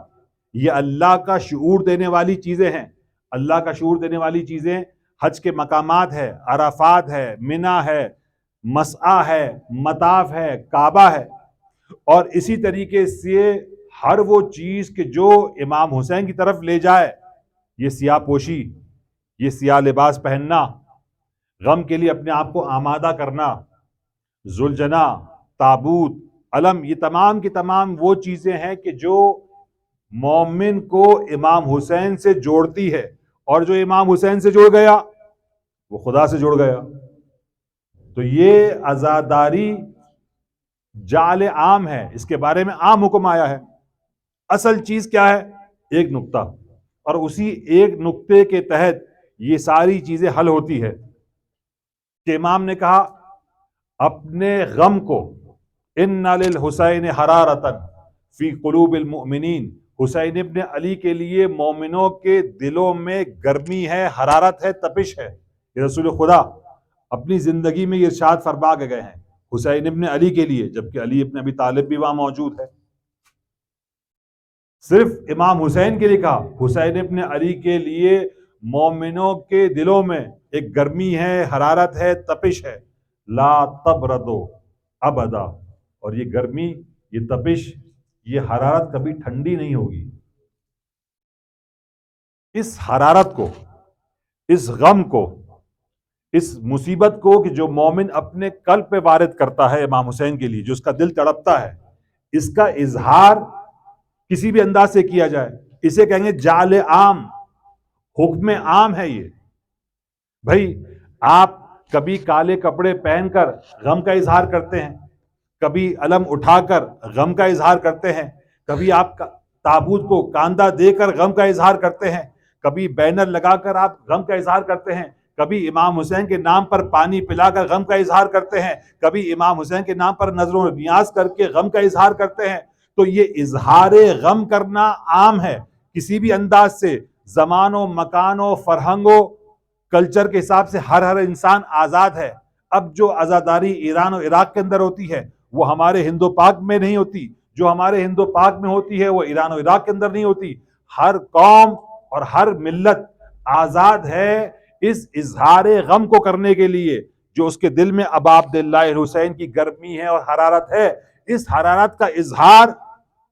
یہ اللہ کا شعور دینے والی چیزیں ہیں. اللہ کا شعور دینے والی چیزیں حج کے مقامات ہے، عرفات ہے، منی ہے، مسعی ہے، مطاف ہے، کعبہ ہے. اور اسی طریقے سے ہر وہ چیز کہ جو امام حسین کی طرف لے جائے، یہ سیاہ پوشی، یہ سیاہ لباس پہننا، غم کے لیے اپنے آپ کو آمادہ کرنا، زلجنا، تابوت، علم، یہ تمام کی تمام وہ چیزیں ہیں کہ جو مومن کو امام حسین سے جوڑتی ہے اور جو امام حسین سے جڑ گیا وہ خدا سے جڑ گیا. تو یہ عزاداری جعل عام ہے، اس کے بارے میں عام حکم آیا ہے. اصل چیز کیا ہے؟ ایک نقطہ، اور اسی ایک نقطے کے تحت یہ ساری چیزیں حل ہوتی ہے. کہ امام نے کہا اپنے غم کو، ان للحسین حرارتن فی قلوب المؤمنین، حسین ابن علی کے لیے مومنوں کے دلوں میں گرمی ہے، حرارت ہے، تپش ہے. یہ رسول خدا اپنی زندگی میں یہ ارشاد فرما کے گئے ہیں حسین ابن علی کے لیے، جبکہ علی ابن ابی طالب بھی وہاں موجود ہے. صرف امام حسین کے لیے کہا حسین ابن علی کے لیے مومنوں کے دلوں میں ایک گرمی ہے، حرارت ہے، تپش ہے. لا تبردو ابدا، اور یہ گرمی، یہ تپش، یہ حرارت کبھی ٹھنڈی نہیں ہوگی. اس حرارت کو، اس غم کو، اس مصیبت کو کہ جو مومن اپنے قلب پہ وارد کرتا ہے امام حسین کے لیے، جو اس کا دل تڑپتا ہے، اس کا اظہار کسی بھی انداز سے کیا جائے، اسے کہیں گے جعل عام، حکم عام ہے. یہ بھائی آپ کبھی کالے کپڑے پہن کر غم کا اظہار کرتے ہیں، کبھی علم اٹھا کر غم کا اظہار کرتے ہیں، کبھی آپ تابوت کو کاندھا دے کر غم کا اظہار کرتے ہیں، کبھی بینر لگا کر آپ غم کا اظہار کرتے ہیں، کبھی امام حسین کے نام پر پانی پلا کر غم کا اظہار کرتے ہیں، کبھی امام حسین کے نام پر نظر و نیاز کر کے غم کا اظہار کرتے ہیں. تو یہ اظہار غم کرنا عام ہے، کسی بھی انداز سے، زمان و مکان و فرہنگ و کلچر کے حساب سے ہر انسان آزاد ہے. اب جو عزاداری ایران و عراق کے اندر ہوتی ہے وہ ہمارے ہند و پاک میں نہیں ہوتی، جو ہمارے ہند و پاک میں ہوتی ہے وہ ایران و عراق کے اندر نہیں ہوتی. ہر قوم اور ہر ملت آزاد ہے اس اظہار غم کو کرنے کے لیے جو اس کے دل میں ابا عبداللہ حسین کی گرمی ہے اور حرارت ہے. اس حرارت کا اظہار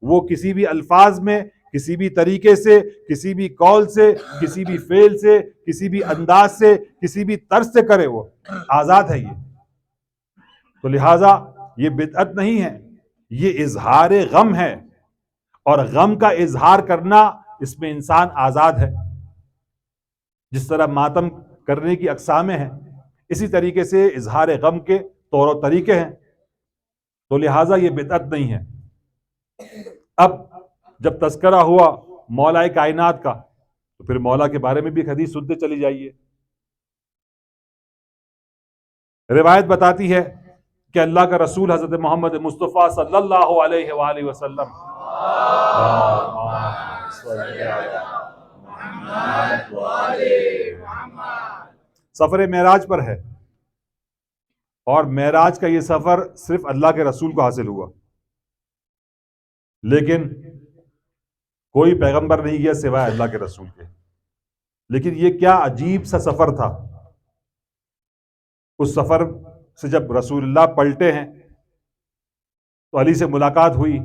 وہ کسی بھی الفاظ میں، کسی بھی طریقے سے، کسی بھی قول سے، کسی بھی فعل سے، کسی بھی انداز سے، کسی بھی طرز سے کرے، وہ آزاد ہے. یہ تو لہٰذا یہ بدعت نہیں ہے، یہ اظہار غم ہے، اور غم کا اظہار کرنا اس میں انسان آزاد ہے. جس طرح ماتم کرنے کی اقسامیں ہیں، اسی طریقے سے اظہار غم کے طور و طریقے ہیں. تو لہٰذا یہ بدعت نہیں ہے. اب جب تذکرہ ہوا مولا کائنات کا، تو پھر مولا کے بارے میں بھی ایک حدیث سنتے چلی جائیے. روایت بتاتی ہے کہ اللہ کا رسول حضرت محمد مصطفیٰ صلی اللہ علیہ وآلہ وسلم سفر معراج پر ہے، اور معراج کا یہ سفر صرف اللہ کے رسول کو حاصل ہوا، لیکن کوئی پیغمبر نہیں گیا سوائے اللہ کے رسول کے. لیکن یہ کیا عجیب سا سفر تھا. اس سفر سے جب رسول اللہ پلٹے ہیں تو علی سے ملاقات ہوئی،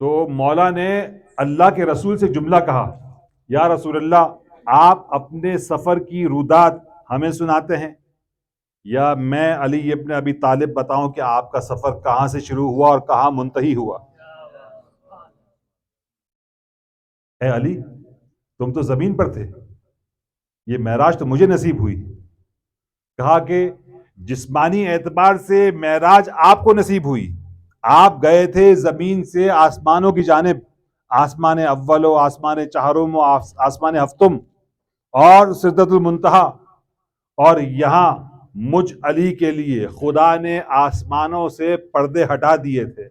تو مولا نے اللہ کے رسول سے جملہ کہا، یا رسول اللہ، آپ اپنے سفر کی رودات ہمیں سناتے ہیں، یا میں علی ابن ابی طالب بتاؤں کہ آپ کا سفر کہاں سے شروع ہوا اور کہاں منتہی ہوا؟ اے علی، تم تو زمین پر تھے، یہ معراج تو مجھے نصیب ہوئی. کہا کہ جسمانی اعتبار سے معراج آپ کو نصیب ہوئی، آپ گئے تھے زمین سے آسمانوں کی جانب، آسمان اول و آسمان چہارم و آسمان ہفتم اور سدرۃ المنتہا، اور یہاں مجھ علی کے لیے خدا نے آسمانوں سے پردے ہٹا دیے تھے،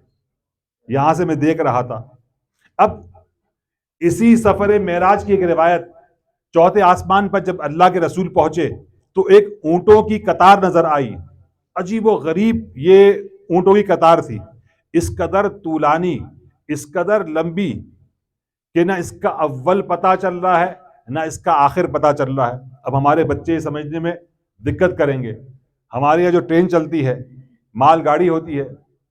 یہاں سے میں دیکھ رہا تھا. اب اسی سفر معراج کی ایک روایت، چوتھے آسمان پر جب اللہ کے رسول پہنچے تو ایک اونٹوں کی قطار نظر آئی. عجیب و غریب یہ اونٹوں کی قطار تھی، اس قدر طولانی، اس قدر لمبی کہ نہ اس کا اول پتہ چل رہا ہے نہ اس کا آخر پتہ چل رہا ہے. اب ہمارے بچے سمجھنے میں دقت کریں گے. ہمارے یہاں جو ٹرین چلتی ہے، مال گاڑی ہوتی ہے،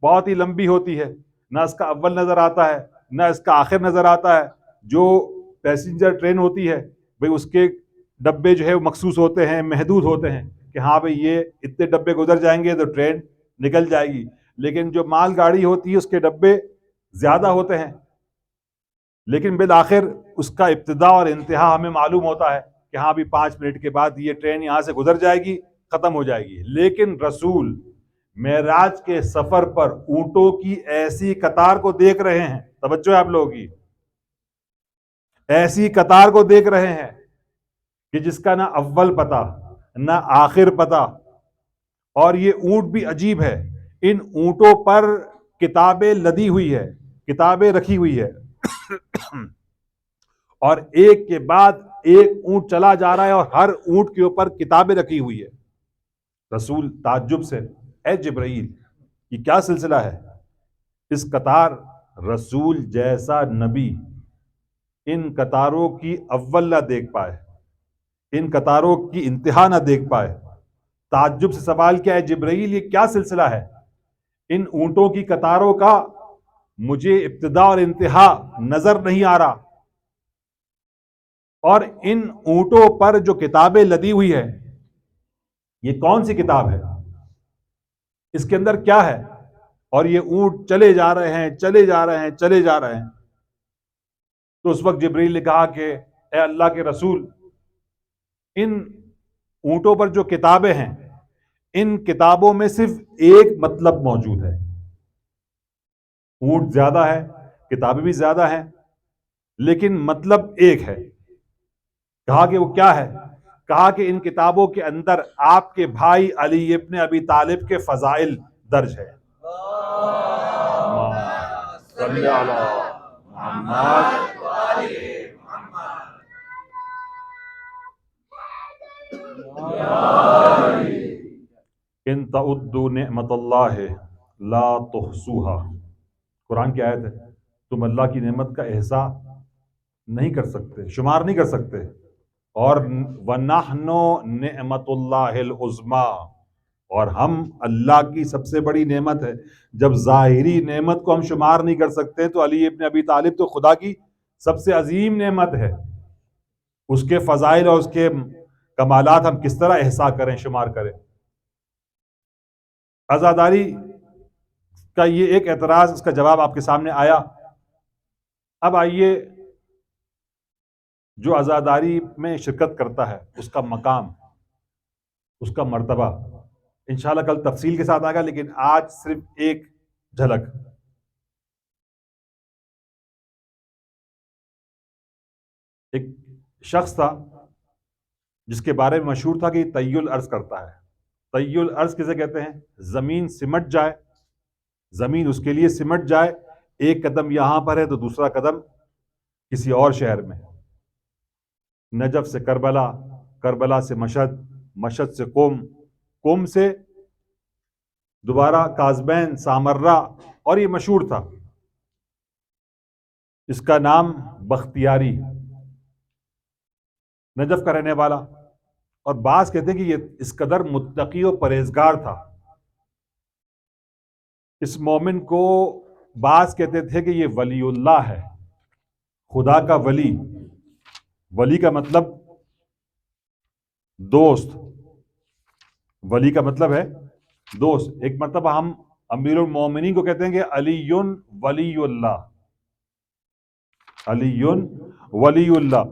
بہت ہی لمبی ہوتی ہے، نہ اس کا اول نظر آتا ہے نہ اس کا آخر نظر آتا ہے. جو پیسنجر ٹرین ہوتی ہے بھئی اس کے ڈبے جو ہے وہ مخصوص ہوتے ہیں، محدود ہوتے ہیں کہ ہاں بھئی یہ اتنے ڈبے گزر جائیں گے تو ٹرین نکل جائے گی. لیکن جو مال گاڑی ہوتی ہے اس کے ڈبے زیادہ ہوتے ہیں، لیکن بالآخر اس کا ابتدا اور انتہا ہمیں معلوم ہوتا ہے کہ ہاں بھی 5 منٹ کے بعد یہ ٹرین یہاں سے گزر جائے گی، ختم ہو جائے گی. لیکن رسول معراج کے سفر پر اونٹوں کی ایسی قطار کو دیکھ رہے ہیں، توجہ ہے آپ لوگوں کی، ایسی قطار کو دیکھ رہے ہیں کہ جس کا نہ اول پتہ نہ آخر پتہ. اور یہ اونٹ بھی عجیب ہے، ان اونٹوں پر کتابیں لدی ہوئی ہے، کتابیں رکھی ہوئی ہے، اور ایک کے بعد ایک اونٹ چلا جا رہا ہے اور ہر اونٹ کے اوپر کتابیں رکھی ہوئی ہے. رسول تعجب سے، اے جبرائیل یہ کیا سلسلہ ہے؟ اس قطار رسول جیسا نبی ان قطاروں کی اول نہ دیکھ پائے، ان قطاروں کی انتہا نہ دیکھ پائے. تعجب سے سوال کیا ہے، جبرائیل یہ کیا سلسلہ ہے؟ ان اونٹوں کی قطاروں کا مجھے ابتدا اور انتہا نظر نہیں آ رہا، اور ان اونٹوں پر جو کتابیں لدی ہوئی ہے یہ کون سی کتاب ہے؟ اس کے اندر کیا ہے؟ اور یہ اونٹ چلے جا رہے ہیں، چلے جا رہے ہیں، چلے جا رہے ہیں. تو اس وقت جبرائیل نے کہا کہ اے اللہ کے رسول، ان اونٹوں پر جو کتابیں ہیں ان کتابوں میں صرف ایک مطلب موجود ہے. اونٹ زیادہ ہے، کتابیں بھی زیادہ ہیں، لیکن مطلب ایک ہے. کہا کہ وہ کیا ہے؟ کہا کہ ان کتابوں کے اندر آپ کے بھائی علی ابن ابی طالب کے فضائل درج ہے. صلی علی محمد. ان تعدوا نعمت اللہ لا تحصوها، قرآن کی آیت ہے. تم اللہ کی نعمت کا احصاء نہیں کر سکتے، شمار نہیں کر سکتے. اور وَنَحْنُ نِعْمَتُ اللَّهِ الْعُظْمَى، اور ہم اللہ کی سب سے بڑی نعمت ہے. جب ظاہری نعمت کو ہم شمار نہیں کر سکتے تو علی ابن ابی طالب تو خدا کی سب سے عظیم نعمت ہے. اس کے فضائل اور اس کے کمالات ہم کس طرح احصاء کریں، شمار کریں؟ عزاداری کا یہ ایک اعتراض، اس کا جواب آپ کے سامنے آیا. اب آئیے، جو عزاداری میں شرکت کرتا ہے اس کا مقام، اس کا مرتبہ انشاءاللہ کل تفصیل کے ساتھ آئے گا، لیکن آج صرف ایک جھلک. ایک شخص تھا جس کے بارے میں مشہور تھا کہ یہ طی الارض کرتا ہے. طی الارض کسے کہتے ہیں؟ زمین سمٹ جائے، زمین اس کے لیے سمٹ جائے، ایک قدم یہاں پر ہے تو دوسرا قدم کسی اور شہر میں. نجف سے کربلا، کربلا سے مشہد، مشہد سے قم، قم سے دوبارہ کاظمین، سامرہ، اور یہ مشہور تھا. اس کا نام بختیاری، نجف کا رہنے والا. اور بعض کہتے ہیں کہ یہ اس قدر متقی و پرہیزگار تھا. اس مومن کو بعض کہتے تھے کہ یہ ولی اللہ ہے، خدا کا ولی. ولی کا مطلب دوست، ولی کا مطلب ہے دوست. ایک مرتبہ ہم امیر المومنین کو کہتے ہیں کہ علی ولی اللہ، علی ولی اللہ.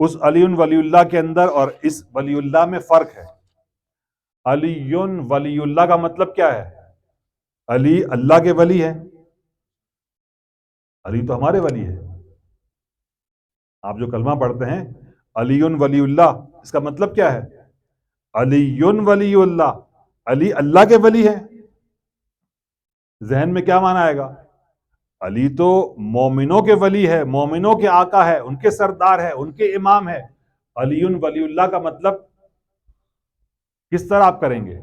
اس علی ولی اللہ کے اندر اور اس ولی اللہ میں فرق ہے. علی ولی اللہ کا مطلب کیا ہے؟ علی اللہ کے ولی ہے، علی تو ہمارے ولی ہے. آپ جو کلمہ پڑھتے ہیں علی ولی اللہ، اس کا مطلب کیا ہے؟ علی ولی اللہ، علی اللہ کے ولی ہے. ذہن میں کیا معنی آئے گا؟ علی تو مومنوں کے ولی ہے، مومنوں کے آقا ہے، ان کے سردار ہے، ان کے امام ہے. علی ولی اللہ کا مطلب کس طرح آپ کریں گے؟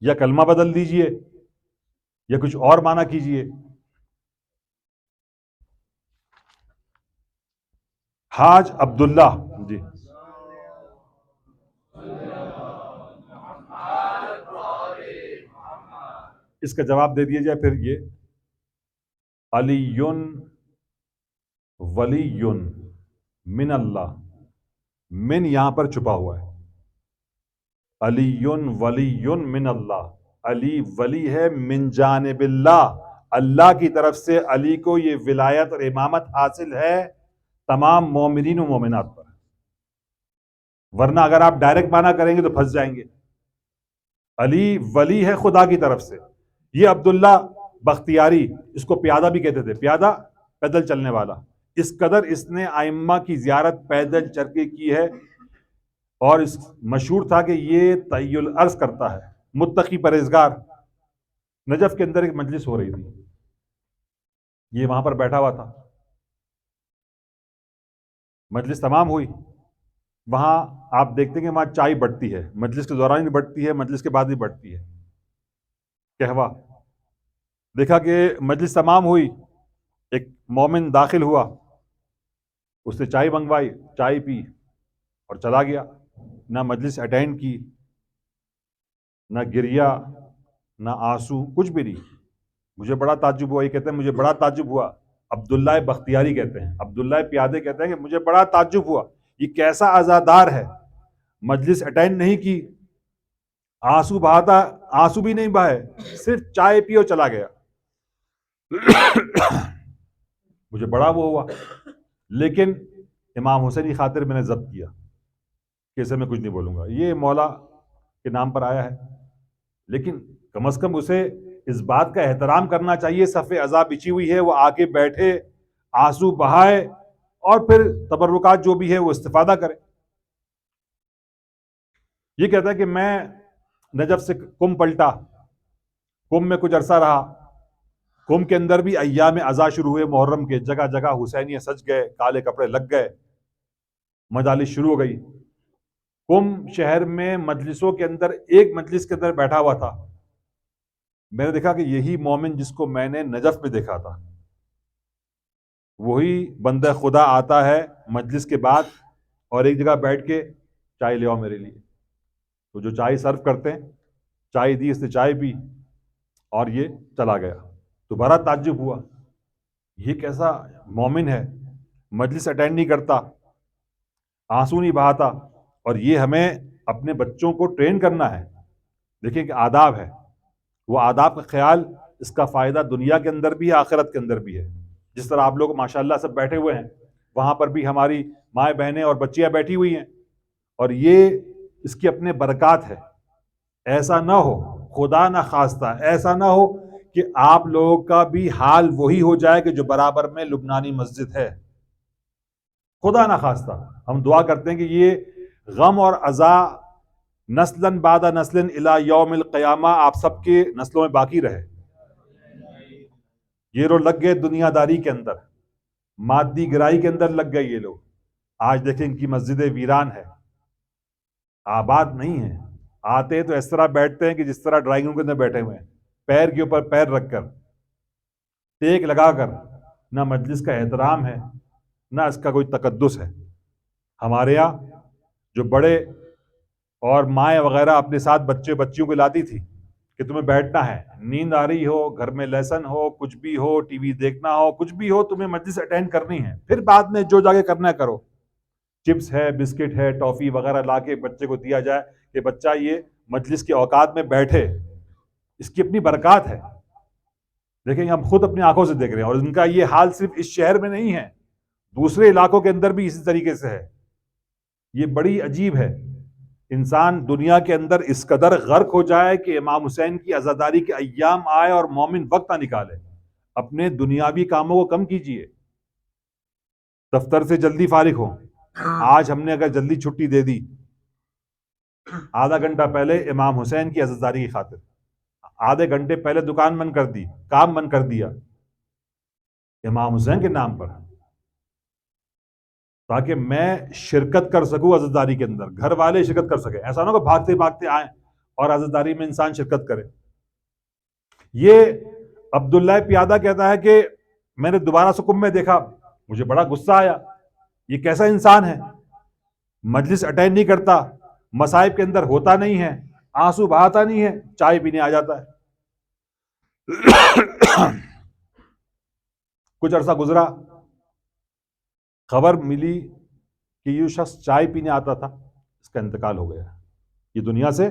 یا کلمہ بدل دیجئے یا کچھ اور معنی کیجئے. حاج عبداللہ جی، اس کا جواب دے دیا جائے پھر. یہ علی ولی من اللہ، من یہاں پر چھپا ہوا ہے. علی ولی من اللہ، علی ولی ہے من جانب اللہ، اللہ کی طرف سے علی کو یہ ولایت اور امامت حاصل ہے تمام مومنین و مومنات پر، ورنہ اگر آپ ڈائریکٹ مانا کریں گے تو پھنس جائیں گے۔ علی ولی ہے خدا کی طرف سے۔ یہ عبداللہ بختیاری، اس کو پیادہ بھی کہتے تھے، پیادہ پیدل چلنے والا، اس قدر اس نے ائمہ کی زیارت پیدل چل کے کی ہے، اور اس مشہور تھا کہ یہ طی الارض کرتا ہے، متقی پرہیزگار۔ نجف کے اندر ایک مجلس ہو رہی تھی، یہ وہاں پر بیٹھا ہوا تھا، مجلس تمام ہوئی، وہاں آپ دیکھتے ہیں کہ وہاں چائے بٹتی ہے، مجلس کے دوران بھی بٹتی ہے، مجلس کے بعد بھی بٹتی ہے، قہوہ۔ دیکھا کہ مجلس تمام ہوئی، ایک مومن داخل ہوا، اس نے چائے منگوائی، چائے پی اور چلا گیا، نہ مجلس اٹینڈ کی، نہ گریا، نہ آنسو، کچھ بھی نہیں۔ مجھے بڑا تعجب ہوا، یہ کہتے ہیں مجھے بڑا تعجب ہوا، عبداللہ بختیاری کہتے ہیں، عبداللہ پیادے کہتے ہیں کہ مجھے بڑا تعجب ہوا، یہ کیسا عزادار ہے، مجلس اٹینڈ نہیں کی، آنسو بہاتا، آنسو بھی نہیں بہائے، صرف چائے پی اور چلا گیا۔ مجھے بڑا وہ ہوا، لیکن امام حسین کی خاطر میں نے ضبط کیا کہ اسے میں کچھ نہیں بولوں گا، یہ مولا کے نام پر آیا ہے، لیکن کم از کم اسے اس بات کا احترام کرنا چاہیے، صف عزا بچھی ہوئی ہے، وہ آ کے بیٹھے، آنسو بہائے، اور پھر تبرکات جو بھی ہے وہ استفادہ کرے۔ یہ کہتا ہے کہ میں نجف سے کم پلٹا، کم میں کچھ عرصہ رہا، کم کے اندر بھی ایام عزا شروع ہوئے، محرم کے، جگہ جگہ حسینیہ سج گئے، کالے کپڑے لگ گئے، مجالس شروع ہو گئی۔ کم شہر میں مجلسوں کے اندر ایک مجلس کے اندر بیٹھا ہوا تھا، میں نے دیکھا کہ یہی مومن جس کو میں نے نجف میں دیکھا تھا، وہی بندہ خدا آتا ہے مجلس کے بعد اور ایک جگہ بیٹھ کے چائے لے آؤ میرے لیے، تو جو چائے سرو کرتے ہیں، چائے دی، اس نے چائے پی اور یہ چلا گیا۔ تو بڑا تعجب ہوا، یہ کیسا مومن ہے، مجلس اٹینڈ نہیں کرتا، آنسو نہیں بہاتا، اور یہ ہمیں اپنے بچوں کو ٹرین کرنا ہے۔ دیکھیں کہ آداب ہے، وہ آداب کا خیال، اس کا فائدہ دنیا کے اندر بھی ہے، آخرت کے اندر بھی ہے۔ جس طرح آپ لوگ ماشاءاللہ سب بیٹھے ہوئے ہیں، وہاں پر بھی ہماری مائیں بہنیں اور بچیاں بیٹھی ہوئی ہیں، اور یہ اس کی اپنے برکات ہے۔ ایسا نہ ہو، خدا نہ خواستہ ایسا نہ ہو کہ آپ لوگوں کا بھی حال وہی ہو جائے کہ جو برابر میں لبنانی مسجد ہے، خدا نہ خواستہ۔ ہم دعا کرتے ہیں کہ یہ غم اور عزا نسلاً بعد نسلاً الی یوم القیامہ آپ سب کے نسلوں میں باقی رہے۔ یہ لوگ لگ گئے دنیا داری کے اندر، مادی گرائی کے اندر لگ گئے یہ لوگ۔ آج دیکھیں ان کی مسجدیں ویران ہے، آباد نہیں ہیں، آتے تو اس طرح بیٹھتے ہیں کہ جس طرح ڈرائنگ روم کے اندر بیٹھے ہوئے ہیں، پیر کے اوپر پیر رکھ کر، ٹیک لگا کر۔ نہ مجلس کا احترام ہے، نہ اس کا کوئی تقدس ہے۔ ہمارے یہاں جو بڑے اور مائیں وغیرہ اپنے ساتھ بچے بچیوں کو لاتی تھی کہ تمہیں بیٹھنا ہے، نیند آ رہی ہو، گھر میں لیسن ہو، کچھ بھی ہو، ٹی وی دیکھنا ہو، کچھ بھی ہو، تمہیں مجلس اٹینڈ کرنی ہے، پھر بعد میں جو جا کے کرنا ہے کرو۔ چپس ہے، بسکٹ ہے، ٹافی وغیرہ لا کے بچے کو دیا جائے کہ بچہ یہ مجلس کے اوقات میں بیٹھے، اس کی اپنی برکات ہے۔ دیکھیں ہم خود اپنی آنکھوں سے دیکھ رہے ہیں، اور ان کا یہ حال صرف اس شہر میں نہیں ہے، دوسرے علاقوں کے اندر بھی اسی طریقے سے ہے۔ یہ بڑی عجیب ہے، انسان دنیا کے اندر اس قدر غرق ہو جائے کہ امام حسین کی عزاداری کے ایام آئے اور مومن وقت نہ نکالے۔ اپنے دنیاوی کاموں کو کم کیجئے، دفتر سے جلدی فارغ ہو۔ آج ہم نے اگر جلدی چھٹی دے دی، آدھا گھنٹہ پہلے امام حسین کی عزاداری کی خاطر، آدھے گھنٹے پہلے دکان بند کر دی، کام بند کر دیا امام حسین کے نام پر، تاکہ میں شرکت کر سکوں عزاداری کے اندر، گھر والے شرکت کر سکیں، ایسا نہ کہ بھاگتے بھاگتے آئیں اور عزاداری میں انسان شرکت کرے۔ یہ عبداللہ پیادہ کہتا ہے کہ میں نے دوبارہ سکم میں دیکھا، مجھے بڑا غصہ آیا، یہ کیسا انسان ہے، مجلس اٹینڈ نہیں کرتا، مصائب کے اندر ہوتا نہیں ہے، آنسو بہاتا نہیں ہے، چائے پینے آ جاتا ہے۔ کچھ عرصہ گزرا، خبر ملی کہ یہ شخص چائے پینے آتا تھا، اس کا انتقال ہو گیا، یہ دنیا سے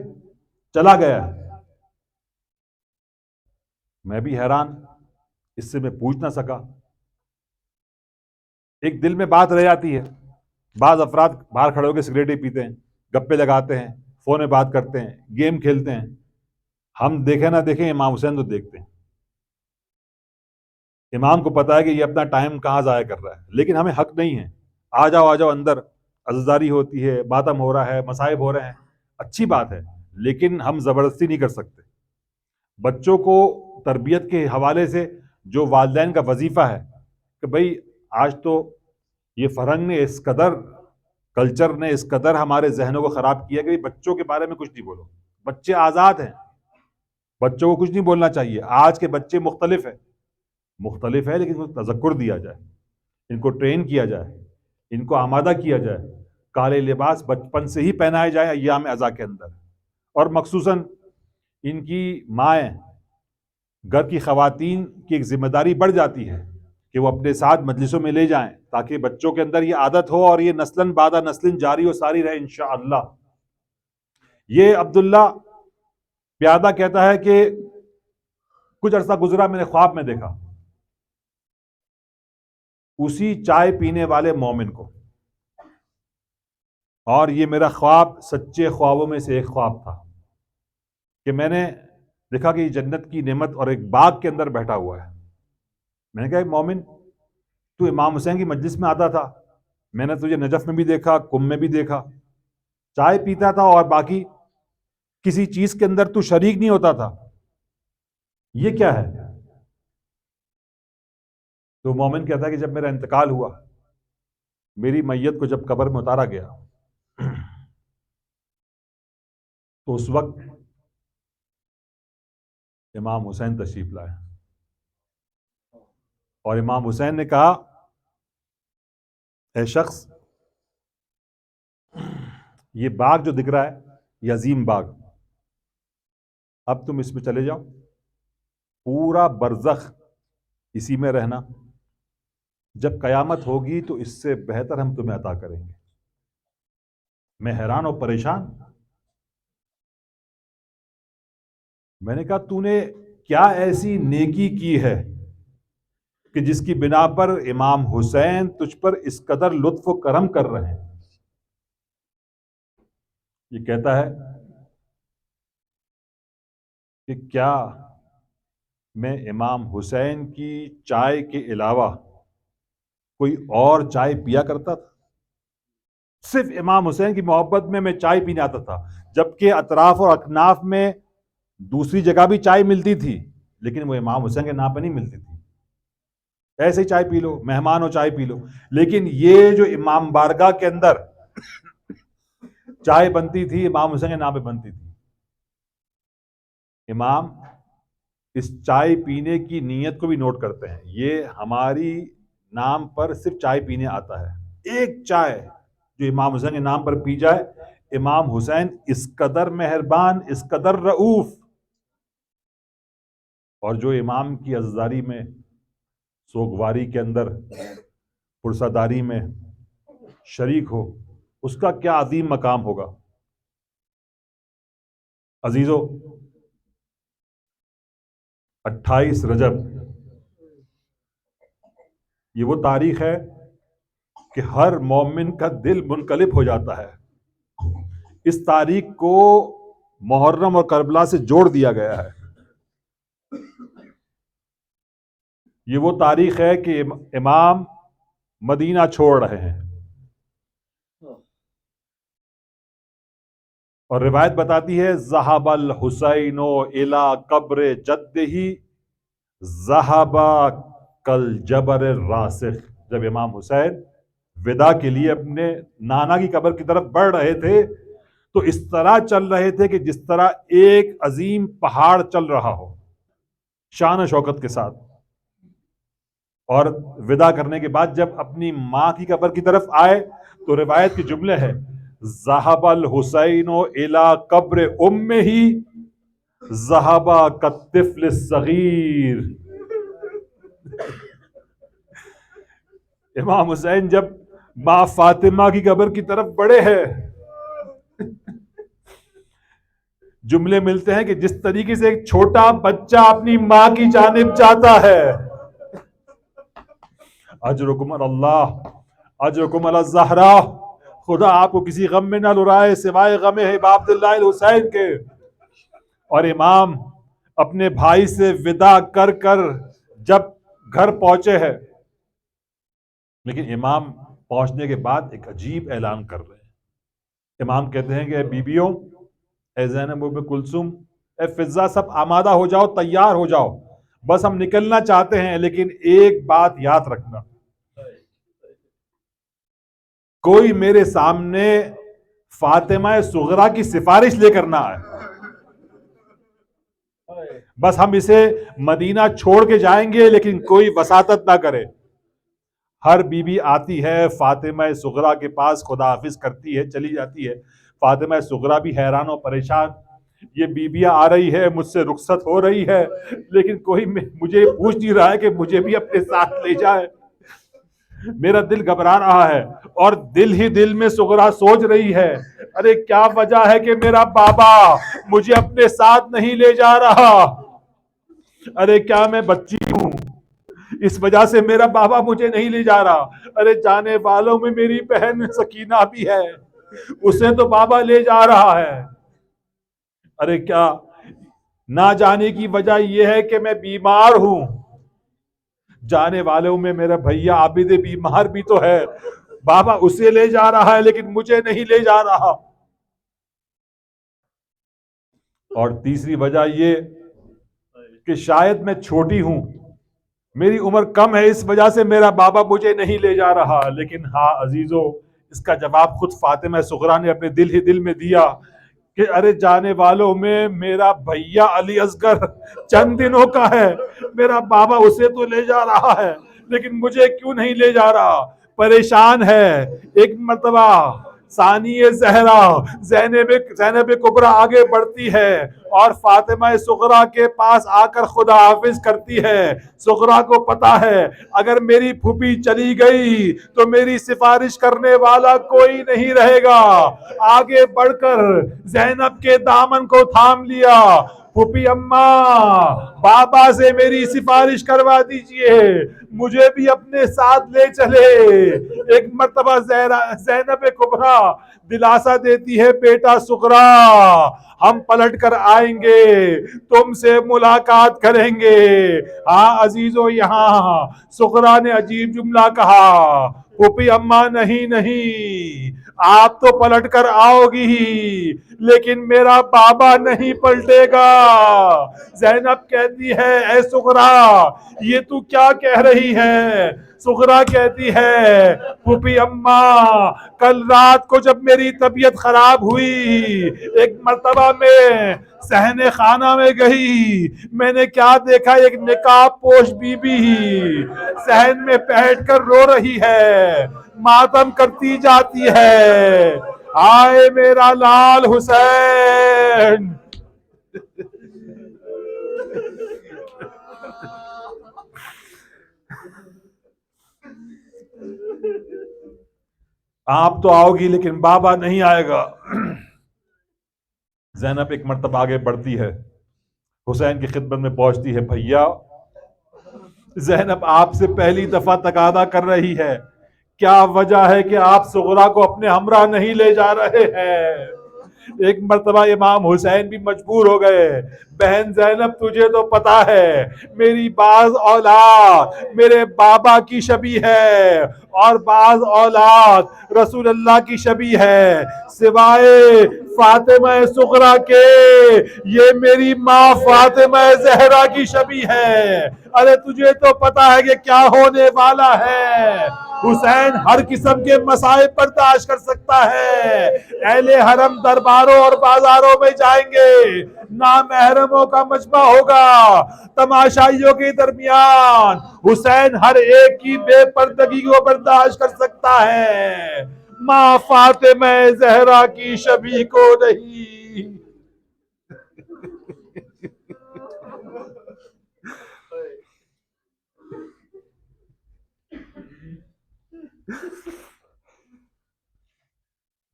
چلا گیا۔ میں بھی حیران اس سے میں پوچھ نہ سکا. ایک دل میں بات رہ جاتی ہے. بعض افراد باہر کھڑے ہو کے سگریٹیں پیتے ہیں, گپے لگاتے ہیں, فون میں بات کرتے ہیں, گیم کھیلتے ہیں. ہم دیکھیں نہ دیکھیں, امام حسین تو دیکھتے ہیں. امام کو پتا ہے کہ یہ اپنا ٹائم کہاں ضائع کر رہا ہے, لیکن ہمیں حق نہیں ہے. آ جاؤ اندر, عزاداری ہوتی ہے, ماتم ہو رہا ہے, مصائب ہو رہے ہیں, اچھی بات ہے, لیکن ہم زبردستی نہیں کر سکتے. بچوں کو تربیت کے حوالے سے جو والدین کا وظیفہ ہے کہ بھئی آج تو یہ فرہنگ نے اس قدر, کلچر نے اس قدر ہمارے ذہنوں کو خراب کیا کہ بچوں کے بارے میں کچھ نہیں بولو. بچے آزاد ہیں, بچوں کو کچھ نہیں بولنا چاہیے. آج کے بچے مختلف ہے, لیکن ان کو تذکر دیا جائے, ان کو ٹرین کیا جائے, ان کو آمادہ کیا جائے. کالے لباس بچپن سے ہی پہنائے جائیں ایام ازا کے اندر. اور مخصوصاً ان کی مائیں, گھر کی خواتین کی ایک ذمہ داری بڑھ جاتی ہے کہ وہ اپنے ساتھ مجلسوں میں لے جائیں تاکہ بچوں کے اندر یہ عادت ہو اور یہ نسلاً بعد نسلاً جاری و ساری رہے انشاءاللہ. یہ عبداللہ پیادہ کہتا ہے کہ کچھ عرصہ گزرا, میں نے خواب میں دیکھا اسی چائے پینے والے مومن کو, اور یہ میرا خواب سچے خوابوں میں سے ایک خواب تھا کہ میں نے دیکھا کہ یہ جنت کی نعمت اور ایک باغ کے اندر بیٹھا ہوا ہے. میں نے کہا مومن, تو امام حسین کی مجلس میں آتا تھا, میں نے تجھے نجف میں بھی دیکھا, کم میں بھی دیکھا, چائے پیتا تھا اور باقی کسی چیز کے اندر تو شریک نہیں ہوتا تھا, یہ کیا ہے؟ تو مومن کہتا ہے کہ جب میرا انتقال ہوا, میری میت کو جب قبر میں اتارا گیا تو اس وقت امام حسین تشریف لائے, اور امام حسین نے کہا اے شخص, یہ باغ جو دکھ رہا ہے یہ عظیم باغ, اب تم اس میں چلے جاؤ, پورا برزخ اسی میں رہنا, جب قیامت ہوگی تو اس سے بہتر ہم تمہیں عطا کریں گے. میں حیران و پریشان. میں نے کہا تو نے کیا ایسی نیکی کی ہے کہ جس کی بنا پر امام حسین تجھ پر اس قدر لطف و کرم کر رہے ہیں؟ یہ کہتا ہے کہ کیا میں امام حسین کی چائے کے علاوہ کوئی اور چائے پیا کرتا تھا؟ صرف امام حسین کی محبت میں چائے پینے آتا تھا, جبکہ اطراف اور اکناف میں دوسری جگہ بھی چائے ملتی تھی, لیکن وہ امام حسین کے نام پہ نہیں ملتی تھی. ایسے ہی چائے پی لو, مہمان ہو چائے پی لو, لیکن یہ جو امام بارگاہ کے اندر چائے بنتی تھی امام حسین کے نام پہ بنتی تھی. امام اس چائے پینے کی نیت کو بھی نوٹ کرتے ہیں, یہ ہماری نام پر صرف چائے پینے آتا ہے. ایک چائے جو امام حسین کے نام پر پی جائے, امام حسین اس قدر مہربان, اس قدر رؤوف. اور جو امام کی عزاداری میں, سوگواری کے اندر, پرساداری میں شریک ہو, اس کا کیا عظیم مقام ہوگا. عزیزو, 28 رجب یہ وہ تاریخ ہے کہ ہر مومن کا دل منقلب ہو جاتا ہے. اس تاریخ کو محرم اور کربلا سے جوڑ دیا گیا ہے. یہ وہ تاریخ ہے کہ امام مدینہ چھوڑ رہے ہیں, اور روایت بتاتی ہے ذهب الحسین الی قبر جدہ ذهب کالجبر الراسخ. جب امام حسین وداع کے لیے اپنے نانا کی قبر کی طرف بڑھ رہے تھے تو اس طرح چل رہے تھے کہ جس طرح ایک عظیم پہاڑ چل رہا ہو, شان و شوکت کے ساتھ. اور وداع کرنے کے بعد جب اپنی ماں کی قبر کی طرف آئے تو روایت کے جملے ہیں ذهب الحسین الی قبر امہ ذهب کالطفل الصغیر. امام حسین جب ماں فاطمہ کی قبر کی طرف بڑھے ہیں, جملے ملتے ہیں کہ جس طریقے سے ایک چھوٹا بچہ اپنی ماں کی جانب چاہتا ہے, اجرکم اللہ، اجرکم الزہرا، خدا آپ کو کسی غم میں نہ لڑائے سوائے غم حباب عبداللہ الحسین کے۔ اور امام اپنے بھائی سے وداع کر کر جب گھر پہنچے ہیں، لیکن امام پہنچنے کے بعد ایک عجیب اعلان کر رہے ہیں۔ امام کہتے ہیں کہ اے بیبیوں، اے زینب ام کلثوم، اے فضہ، سب آمادہ ہو جاؤ، تیار ہو جاؤ، بس ہم نکلنا چاہتے ہیں، لیکن ایک بات یاد رکھنا، کوئی میرے سامنے فاطمہ صغرا کی سفارش لے کر نہ آئے، بس ہم اسے مدینہ چھوڑ کے جائیں گے، لیکن کوئی وساطت نہ کرے۔ ہر بی بی آتی ہے فاطمہ صغرا کے پاس، خدا حافظ کرتی ہے، چلی جاتی ہے۔ فاطمہ صغرا بھی حیران و پریشان، یہ بیبیاں آ رہی ہے، مجھ سے رخصت ہو رہی ہے، لیکن کوئی مجھے پوچھ نہیں رہا ہے کہ مجھے بھی اپنے ساتھ لے جائے۔ میرا دل گھبرا رہا ہے، اور دل ہی دل میں صغرا سوچ رہی ہے، ارے کیا وجہ ہے کہ میرا بابا مجھے اپنے ساتھ نہیں لے جا رہا؟ ارے کیا میں بچی ہوں، اس وجہ سے میرا بابا مجھے نہیں لے جا رہا؟ ارے جانے والوں میں میری بہن سکینہ بھی ہے، اسے تو بابا لے جا رہا ہے۔ ارے کیا نہ جانے کی وجہ یہ ہے کہ میں بیمار ہوں؟ جانے والوں میں میرا بھیا عابد بیمار بھی تو ہے، بابا اسے لے جا رہا ہے لیکن مجھے نہیں لے جا رہا۔ اور تیسری وجہ یہ کہ شاید میں چھوٹی ہوں، میری عمر کم ہے، اس وجہ سے میرا بابا مجھے نہیں لے جا رہا۔ لیکن ہاں عزیزو، اس کا جواب خود فاطمہ صغرا نے اپنے دل ہی دل میں دیا کہ ارے جانے والوں میں میرا بھیا علی اصغر چند دنوں کا ہے، میرا بابا اسے تو لے جا رہا ہے، لیکن مجھے کیوں نہیں لے جا رہا؟ پریشان ہے۔ ایک مرتبہ ثانی زہرا زینب کبریٰ آگے بڑھتی ہے اور فاطمہ صغرا کے پاس آ کر خدا حافظ کرتی ہے۔ صغرا کو پتا ہے اگر میری پھوپھی چلی گئی تو میری سفارش کرنے والا کوئی نہیں رہے گا۔ آگے بڑھ کر زینب کے دامن کو تھام لیا، پھوپھی اماں بابا سے میری سفارش کروا دیجئے، مجھے بھی اپنے ساتھ لے چلے۔ ایک مرتبہ زینب کبریٰ دلاسا دیتی ہے، بیٹا صغرا ہم پلٹ کر آئیں گے، تم سے ملاقات کریں گے۔ ہاں عزیزو، یہاں صغرا نے عجیب جملہ کہا، پھوپھی اماں نہیں، آپ تو پلٹ کر آؤ گی لیکن میرا بابا نہیں پلٹے گا۔ زینب کہتی ہے اے صغرا یہ تو کیا کہہ رہی ہے؟ صغرا کہتی ہے پھوپھی اماں کل رات کو جب میری طبیعت خراب ہوئی، ایک مرتبہ میں صحن خانہ میں گئی، میں نے کیا دیکھا، ایک نقاب پوش بی بی صحن میں بیٹھ کر رو رہی ہے، ماتم کرتی جاتی ہے، آئے میرا لال حسین۔ آپ تو آؤ گی لیکن بابا نہیں آئے گا۔ زینب ایک مرتبہ آگے بڑھتی ہے، حسین کی خدمت میں پہنچتی ہے، بھیا زینب آپ سے پہلی دفعہ تقاضا کر رہی ہے، کیا وجہ ہے کہ آپ صغرا کو اپنے ہمراہ نہیں لے جا رہے ہیں؟ ایک مرتبہ امام حسین بھی مجبور ہو گئے، بہن زینب تجھے تو پتا ہے میری بعض اولاد میرے بابا کی شبیہ ہے اور بعض اولاد رسول اللہ کی شبیہ ہے، سوائے فاطمہ صغرا کے یہ میری ماں فاطمہ زہرا کی شبیہ ہے۔ ارے تجھے تو پتا ہے کہ کیا ہونے والا ہے۔ حسین ہر قسم کے مصائب برداشت کر سکتا ہے، اہل حرم درباروں اور بازاروں میں جائیں گے، نامحرموں کا مجمع ہوگا، تماشائیوں کے درمیان حسین ہر ایک کی بے پردگی کو برداشت کر سکتا ہے، ماں فاطمہ زہرا کی شبیہ کو نہیں۔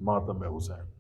ماتم حسین۔